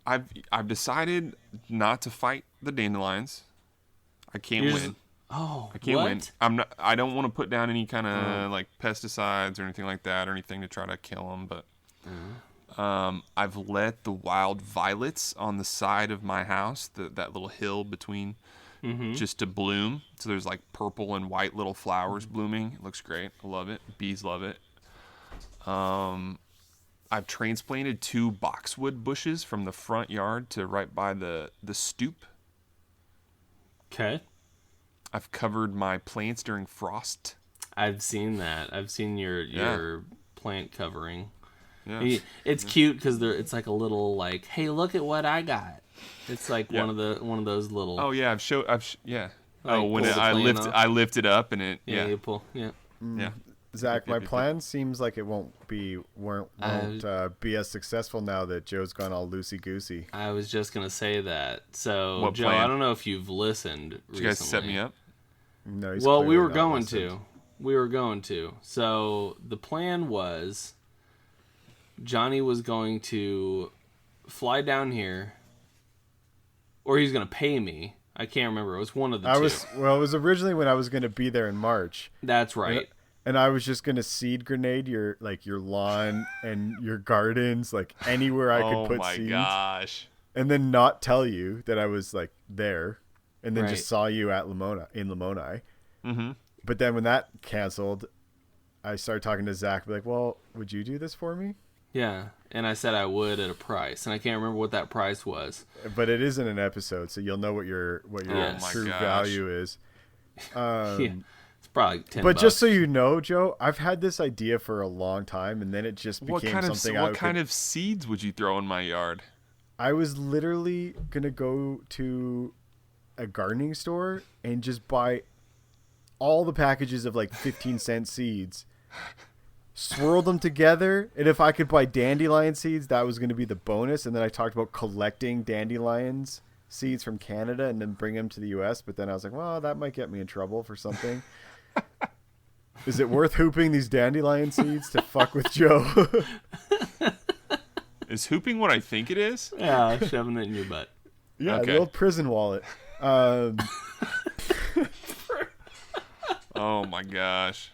C: I've decided not to fight the dandelions. I can't win.
A: I
C: can't win. I don't want to put down any kind of like pesticides or anything like that or anything to try to kill them. But I've let the wild violets on the side of my house, that little hill between. Mm-hmm. Just to bloom. So there's like purple and white little flowers blooming. It looks great. I love it. Bees love it. I've transplanted 2 boxwood bushes from the front yard to right by the stoop.
A: Okay.
C: I've covered my plants during frost.
A: I've seen that. I've seen your plant covering.
C: Yeah.
A: It's cute because it's like a little like, hey, look at what I got. It's like one of those little.
C: Oh yeah, yeah.
A: Like,
C: when I lift it up and it.
A: Yeah, you pull. Yeah.
C: Yeah.
B: Zach, my plan seems like it won't be as successful now that Joe's gone all loosey goosey.
A: I was just gonna say that. So
C: What
A: Joe,
C: plan?
A: I don't know if you've listened.
C: Did you guys set me up?
B: No, he's
A: well, we were
B: clearly not
A: going
B: listened.
A: to. We were going to. So the plan was Johnny was going to fly down here, or he's going to pay me. I can't remember. It was one of the two.
B: It was originally when I was going to be there in March.
A: That's right.
B: And I was just going to seed grenade your lawn and your gardens, like anywhere I could put seeds.
C: Oh my gosh.
B: And then not tell you that I was like there, and then
A: Right.
B: just saw you at Lamoni.
C: Mm-hmm.
B: But then when that canceled, I started talking to Zach, like, well, would you do this for me?
A: Yeah, and I said I would at a price, and I can't remember what that price was.
B: But it isn't an episode, so you'll know what your
A: Yes.
B: true
C: Oh my gosh.
B: value is.
A: Yeah, it's probably $10.
B: But just so you know, Joe, I've had this idea for a long time, and then it just became something.
C: What kind of seeds would you throw in my yard?
B: I was literally gonna go to a gardening store and just buy all the packages of like 15-cent seeds, swirl them together, and if I could buy dandelion seeds, that was going to be the bonus. And then I talked about collecting dandelions seeds from Canada and then bring them to the US, but then I was like, well, that might get me in trouble for something. Is it worth hooping these dandelion seeds to fuck with Joe?
C: Is hooping what I think it is?
A: Yeah, shoving it in your butt.
B: Yeah,
C: Okay.
B: the old prison wallet.
C: Oh my gosh.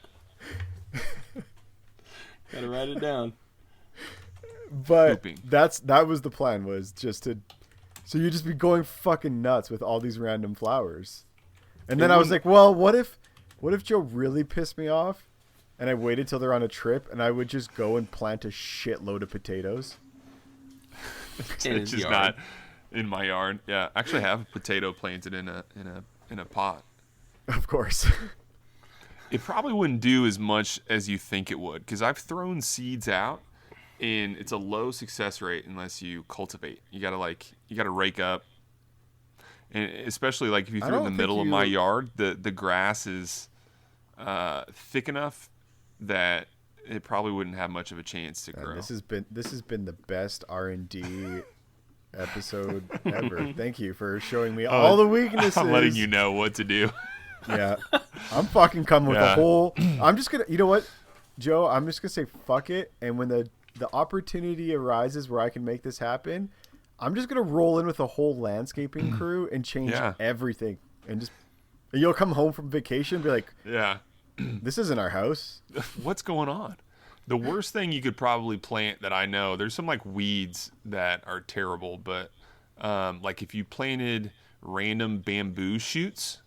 A: Gotta write it down.
B: But
C: Hooping.
B: that was the plan, was just to, so you just be going fucking nuts with all these random flowers. And then I was like, well, what if Joe really pissed me off and I waited till they're on a trip and I would just go and plant a shitload of potatoes?
C: It's just not in my yard. Yeah, I actually have a potato planted in a pot.
B: Of course.
C: It probably wouldn't do as much as you think it would, because I've thrown seeds out and it's a low success rate unless you cultivate. You gotta rake up, and especially like if you threw it in the middle of my yard, the grass is thick enough that it probably wouldn't have much of a chance to grow.
B: This has been the best R&D episode ever. Thank you for showing me all the weaknesses.
C: I'm letting you know what to do.
B: Yeah, I'm fucking coming with a whole. I'm just gonna. You know what, Joe? I'm just gonna say fuck it. And when the opportunity arises where I can make this happen, I'm just gonna roll in with a whole landscaping crew and change everything. And just you'll come home from vacation and be like,
C: Yeah.
B: this isn't our house.
C: What's going on? The worst thing you could probably plant that I know, there's some like weeds that are terrible, but like if you planted random bamboo shoots,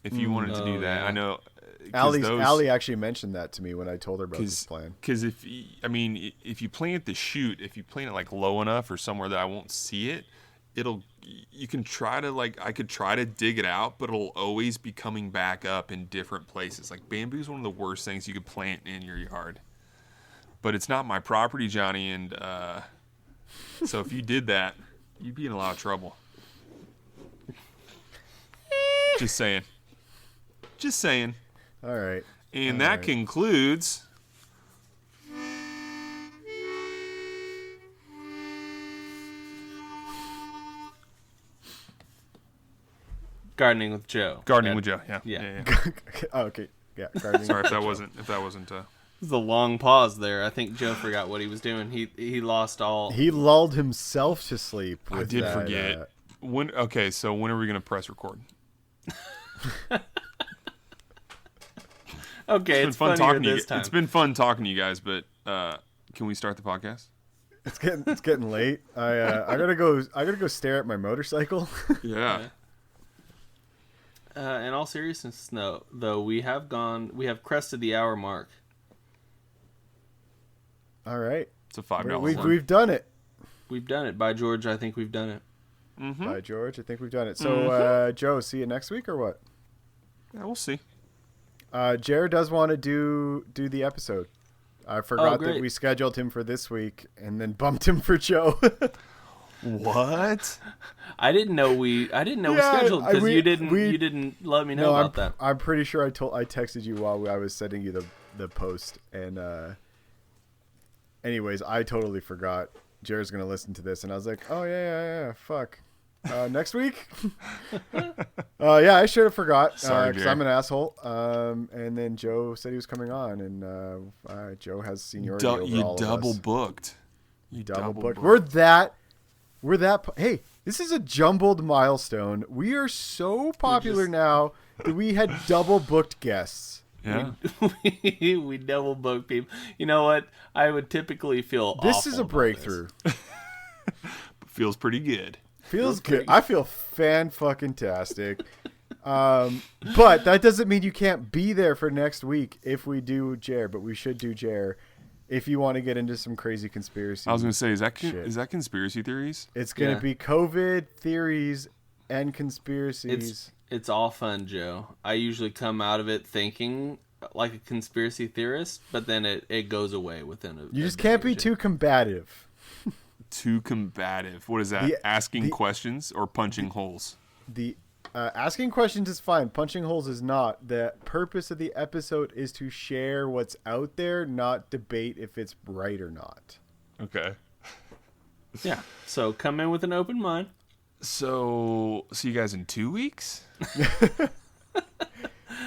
C: if you wanted to do that,
A: yeah.
C: I know.
B: Allie actually mentioned that to me when I told her about this plan.
C: Because if you plant the shoot, if you plant it like low enough or somewhere that I won't see it, you can try to I could try to dig it out, but it'll always be coming back up in different places. Like bamboo is one of the worst things you could plant in your yard. But it's not my property, Johnny, and so if you did that, you'd be in a lot of trouble. Just saying.
B: All right.
C: And that concludes
A: Gardening with Joe.
C: with Joe. Yeah.
B: Oh, okay. Yeah. Gardening.
C: Sorry if that wasn't.
A: It was a long pause there. I think Joe forgot what he was doing. He lost all.
B: He lulled himself to sleep.
C: I did forget. So when are we gonna press record?
A: Okay, it's
C: fun
A: funnier
C: talking to you.
A: this time.
C: It's been fun talking to you guys, but can we start the podcast?
B: It's getting late. I gotta go stare at my motorcycle.
C: Yeah.
A: In all seriousness, though, we have crested the hour mark.
B: All right.
C: It's a $5 one.
B: We've done it.
A: We've done it. By George, I think we've done it.
C: Mm-hmm.
B: By George, I think we've done it. So, Joe, see you next week or what?
C: Yeah, we'll see.
B: Jared does want to do the episode. I forgot that we scheduled him for this week and then bumped him for Joe.
C: What?
A: I didn't know we scheduled because you didn't let me know about that.
B: I'm pretty sure I texted you while I was sending you the post, and anyways, I totally forgot. Jared's gonna listen to this, and I was like, oh yeah, fuck. Next week? Yeah, I should have forgot because I'm an asshole. And then Joe said he was coming on, and Joe has seniority over all of us.
C: You double booked.
B: We're that. Hey, this is a jumbled milestone. We are so popular now that we had double booked guests.
C: Yeah,
A: we double booked people. You know what? I would typically feel.
B: This is a breakthrough.
C: Feels pretty good.
B: Feels good. I feel fan-fucking-tastic. But that doesn't mean you can't be there for next week if we do Jer, but we should do Jer if you want to get into some crazy conspiracy.
C: I was going to say, is that conspiracy theories?
B: It's going to be COVID theories and conspiracies.
A: It's all fun, Joe. I usually come out of it thinking like a conspiracy theorist, but then it goes away within a
B: You just can't be too combative.
C: Too combative. What is that? Asking questions or punching holes?
B: The asking questions is fine. Punching holes is not. The purpose of the episode is to share what's out there, not debate if it's right or not.
C: Okay.
A: Yeah. So come in with an open mind.
C: So see you guys in 2 weeks?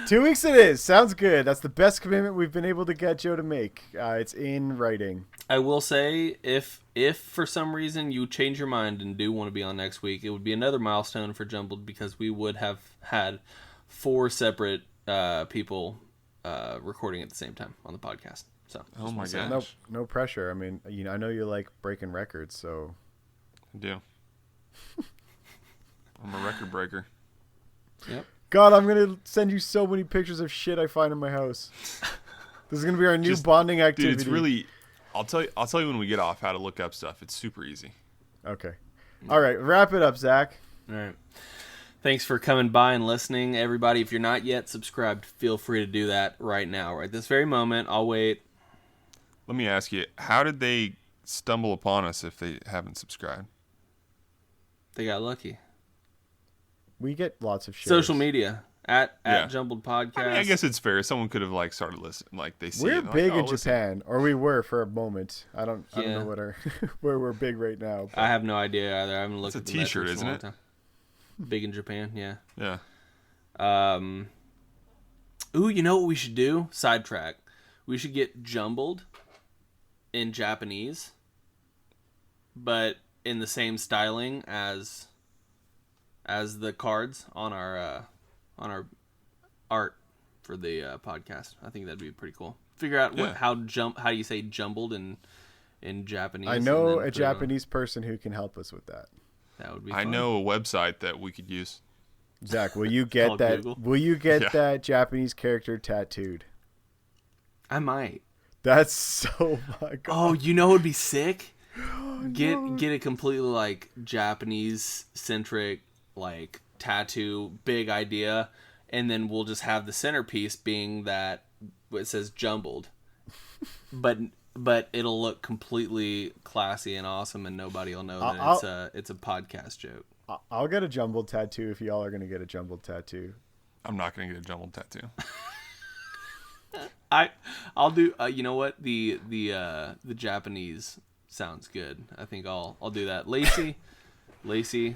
B: 2 weeks it is. Sounds good. That's the best commitment we've been able to get Joe to make. It's in writing.
A: I will say, if for some reason you change your mind and do want to be on next week, it would be another milestone for Jumbled because we would have had 4 separate people recording at the same time on the podcast. So,
C: oh my gosh,
B: no pressure. I mean, I know you like breaking records, so
C: I do. I'm a record breaker.
A: Yep.
B: God, I'm gonna send you so many pictures of shit I find in my house. This is gonna be our new bonding activity.
C: Dude, it's really. I'll tell you when we get off how to look up stuff. It's super easy.
B: Okay. All right, wrap it up, Zach.
A: All right. Thanks for coming by and listening, everybody. If you're not yet subscribed, feel free to do that right now, right this very moment. I'll wait.
C: Let me ask you, how did they stumble upon us if they haven't subscribed?
A: They got lucky.
B: We get lots of shares.
A: Social media at Jumbled Podcast.
C: I mean, I guess it's fair. Someone could have started listening, they see.
B: We're big in Japan, or we were for a moment. I don't know what where we're big right now.
A: But I have no idea either. I haven't looked at the
C: T-shirt, isn't it?
A: Time. Big in Japan, yeah.
C: Yeah.
A: Ooh, you know what we should do? Sidetrack. We should get Jumbled in Japanese, but in the same styling as the cards on our art for the podcast. I think that'd be pretty cool. Figure out how do you say jumbled in Japanese?
B: I know a Japanese person who can help us with that.
A: That would be fun.
C: I know a website that we could use.
B: Zach, will you get that? Google? Will you get that Japanese character tattooed?
A: I might.
B: That's so my God.
A: Oh, you know, it'd be sick. Get it completely Japanese centric tattoo, big idea, and then we'll just have the centerpiece being that it says jumbled, but it'll look completely classy and awesome, and nobody will know that it's a podcast joke.
B: I'll get a jumbled tattoo if y'all are gonna get a jumbled tattoo.
C: I'm not gonna get a jumbled tattoo.
A: I'll do. You know what? The Japanese sounds good. I think I'll do that. Lacey,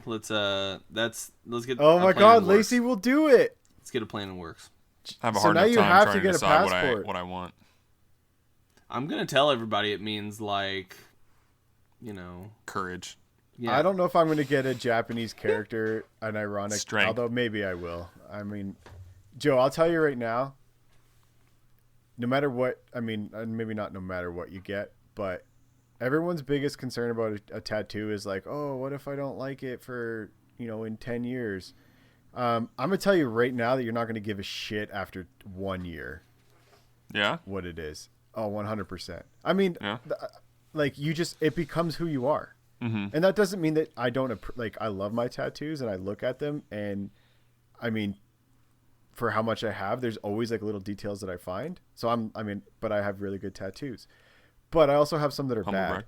A: let's get.
B: Oh my God, Lacey will do it.
A: Let's get a plan in works.
C: I have a hard enough time trying to decide what I want.
A: I'm gonna tell everybody it means
C: courage.
B: Yeah. I don't know if I'm gonna get a Japanese character, an ironic.
C: Strength.
B: Although maybe I will. I mean, Joe, I'll tell you right now. No matter what, maybe not no matter what you get, but everyone's biggest concern about a tattoo is oh, what if I don't like it for, in 10 years? I'm going to tell you right now that you're not going to give a shit after 1 year.
C: Yeah?
B: What it is. Oh, 100%. I mean,
C: yeah.
B: It becomes who you are.
C: Mm-hmm.
B: And that doesn't mean that I don't, I love my tattoos and I look at them and, for how much I have, there's always like little details that I find. So but I have really good tattoos. But I also have some that are bad,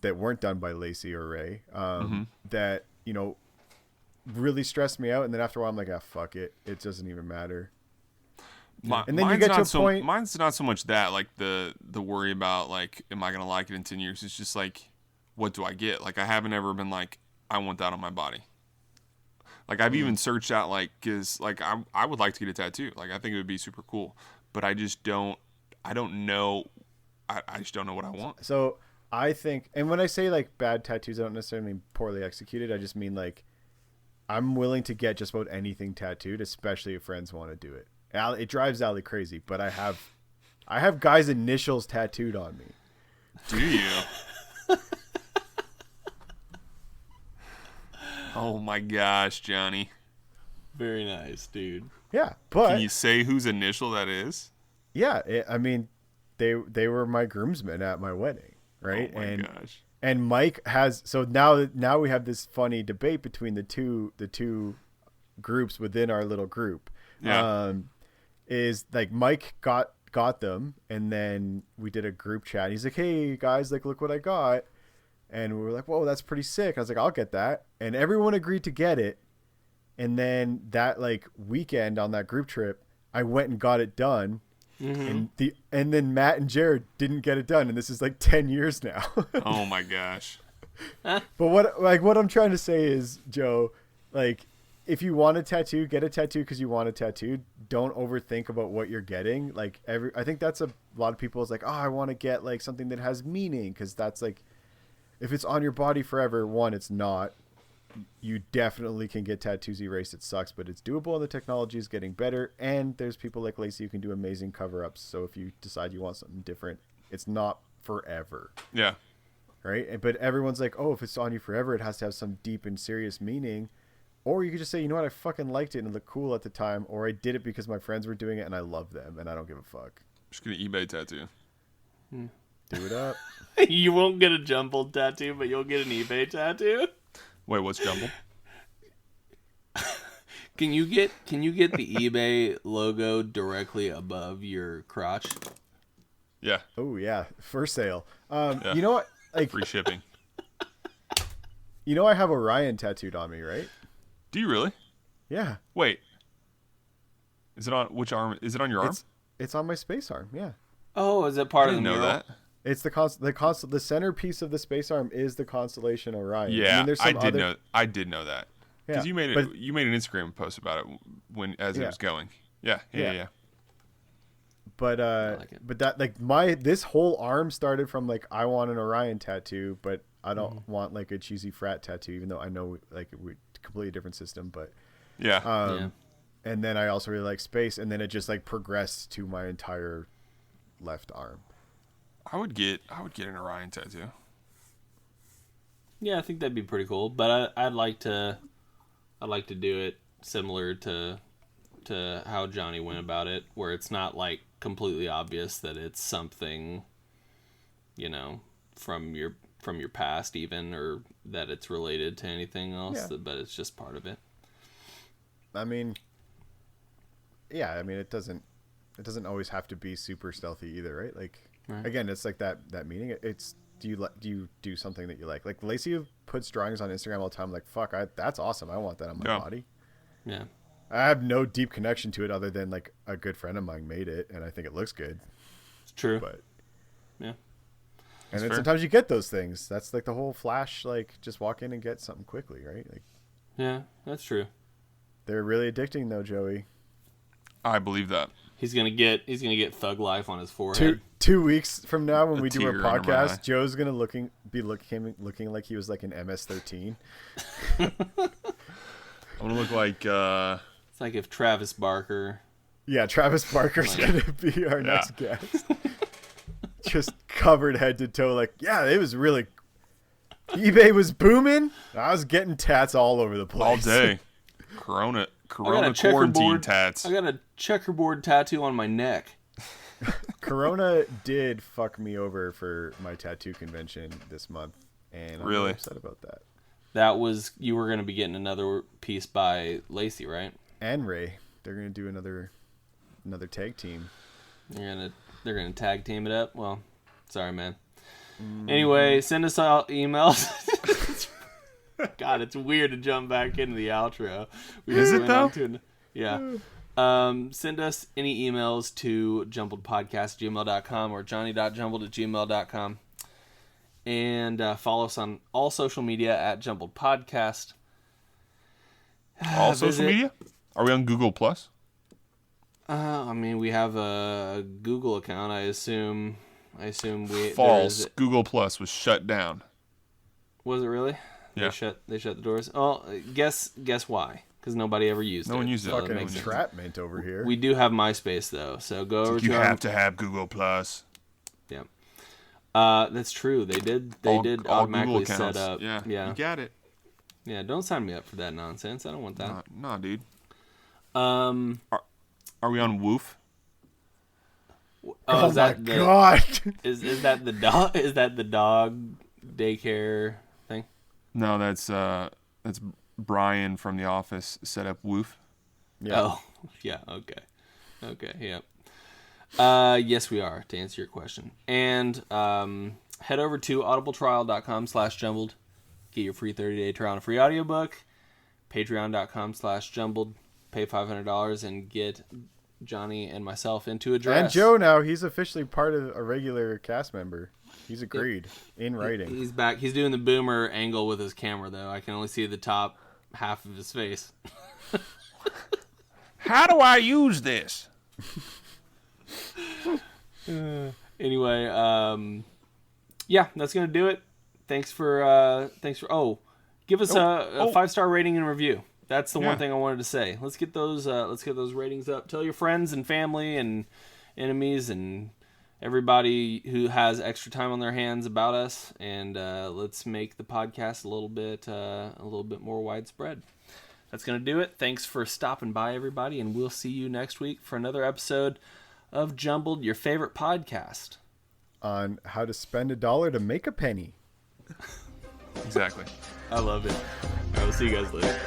B: that weren't done by Lacey or Ray, that, you know, really stressed me out. And then after a while, I'm like, fuck it. It doesn't even matter. And then you get to a point.
C: Mine's not so much that, like, the worry about, like, am I going to like it in 10 years? It's just like, what do I get? Like, I haven't ever been like, I want that on my body. Like, I've even searched out, like, because, like, I would like to get a tattoo. Like, I think it would be super cool. But I just don't know. I just don't know what I want.
B: So I think, and when I say, like, bad tattoos, I don't necessarily mean poorly executed. I just mean, like, I'm willing to get just about anything tattooed, especially if friends want to do it. It drives Allie crazy, but I have guys' initials tattooed on me.
C: Do you? Oh my gosh, Johnny.
A: Very nice, dude.
B: Yeah, but
C: can you say whose initial that is?
B: Yeah, I mean, they were my groomsmen at my wedding, right?
C: Oh my gosh.
B: And Mike has, so now we have this funny debate between the two groups within our little group.
C: Yeah.
B: Is like Mike got them, and then we did a group chat. He's like, "Hey guys, like, look what I got," and we were like, "Whoa, that's pretty sick." I was like, "I'll get that," and everyone agreed to get it. And then that, like, weekend on that group trip, I went and got it done, and then Matt and Jared didn't get it done, and this is like 10 years now.
C: Oh my gosh!
B: But what I'm trying to say is, Joe, like, if you want a tattoo, get a tattoo because you want a tattoo. Don't overthink about what you're getting. Like, I think that's a lot of people's like, oh, I want to get, like, something that has meaning, because that's, like, if it's on your body forever, one, it's not. You definitely can get tattoos erased. It sucks, but it's doable, and the technology is getting better. And there's people like Lacey who can do amazing cover-ups. So if you decide you want something different, it's not forever.
C: Yeah.
B: Right? But everyone's like, oh, if it's on you forever, it has to have some deep and serious meaning. Or you could just say, you know what, I fucking liked it and it looked cool at the time, or I did it because my friends were doing it and I love them and I don't give a fuck.
C: Just get an eBay tattoo.
B: Do it up.
A: You won't get a jumbled tattoo, but you'll get an eBay tattoo.
C: Wait, what's jumbled?
A: Can you get the eBay logo directly above your crotch?
C: Yeah.
B: Oh yeah, for sale.
C: Yeah.
B: You know what? Like,
C: free shipping.
B: You know, I have Orion tattooed on me, right?
C: Do you really?
B: Yeah.
C: Wait. Is it on which arm? Is it on your arm?
B: It's on my space arm. Yeah.
A: Oh, is it part of the
C: mural?
A: mural?
C: That.
B: It's the centerpiece of the space arm is the constellation Orion.
C: Yeah,
B: I mean,
C: I did know that. Because
B: Yeah,
C: you made an Instagram post about it as it was going. Yeah.
B: But
A: like it.
B: but that, like, this whole arm started from, like, I want an Orion tattoo, but I don't want, like, a cheesy frat tattoo, even though I know, like, we're completely different system. But
C: yeah.
B: And then I also really like space, and then it just, like, progressed to my entire left arm.
C: I would get an Orion tattoo.
A: Yeah, I think that'd be pretty cool. But I'd like to do it similar to how Johnny went about it, where it's not, like, completely obvious that it's something, you know, from your past even, or that it's related to anything else.
B: Yeah.
A: But it's just part of it.
B: I mean, yeah, I mean, it doesn't always have to be super stealthy either, right? Like,
A: right.
B: Again, it's like that meaning. It's do you do something that you like? Like, Lacey puts drawings on Instagram all the time. Like, fuck, that's awesome. I want that on my body.
A: Yeah.
B: I have no deep connection to it other than, like, a good friend of mine made it, and I think it looks good.
A: It's true.
B: But
A: yeah.
B: And then sometimes you get those things. That's, like, the whole Flash, like, just walk in and get something quickly, right? Like,
A: yeah, that's true.
B: They're really addicting, though, Joey.
C: I believe that.
A: He's gonna get Thug Life on his forehead.
B: 2 weeks from now, when we do our
C: tear under my eye.
B: podcast, Joe's gonna be looking like he was like an MS-13.
C: I'm gonna look like.
A: It's like if Travis Barker.
B: Yeah, Travis Barker's gonna be our next guest. Just covered head to toe, like, yeah, it was really. eBay was booming. I was getting tats all over the place
C: all day. Corona quarantine tats.
A: I got a checkerboard tattoo on my neck.
B: Corona did fuck me over for my tattoo convention this month, and I'm really upset about that.
A: That was, you were going to be getting another piece by Lacey, right?
B: And Ray, they're gonna do another tag team.
A: They're gonna tag team it up. Well, sorry, man. Anyway, send us all emails. God, it's weird to jump back into the outro.
C: Is it though?
A: Yeah. Send us any emails to jumbledpodcast@gmail.com or johnny.jumbled@gmail.com. And follow us on all social media at Jumbled Podcast.
C: All social media? Are we on Google Plus?
A: I mean, we have a Google account. I assume we.
C: False. Google Plus was shut down.
A: Was it really?
C: Yeah.
A: They shut the doors. Oh, guess why? Because nobody ever used it.
C: No one used it.
B: Fucking entrapment over here.
A: We do have MySpace though, so go over to.
C: You have to have Google Plus.
A: Yeah. That's true. They did automatically set up.
C: Yeah. You got it.
A: Yeah. Don't sign me up for that nonsense. I don't want that.
C: Nah, dude.
A: Are
C: we on Woof?
B: Oh my God!
A: Is that the dog? Is that the dog daycare thing?
C: No, that's Brian from The Office set up Woof.
B: Yeah.
A: Oh, yeah. Okay. Yeah. Yes, we are, to answer your question. And head over to audibletrial.com/jumbled. Get your free 30-day trial and a free audiobook. Patreon.com/jumbled. Pay $500 and get Johnny and myself into a dress.
B: And Joe now, he's officially part of a regular cast member. He's agreed in writing.
A: He's back. He's doing the boomer angle with his camera, though. I can only see the top half of his face.
C: How do I use this?
A: Anyway, yeah, that's gonna do it. Thanks for give us a 5-star rating and review. That's the one thing I wanted to say. Let's get those ratings up. Tell your friends and family and enemies and everybody who has extra time on their hands about us, and let's make the podcast a little bit more widespread. That's gonna do it. Thanks for stopping by, everybody, and we'll see you next week for another episode of Jumbled, your favorite podcast
B: on how to spend $1 to make a penny.
C: Exactly.
A: I love it. All right, we'll see you guys later.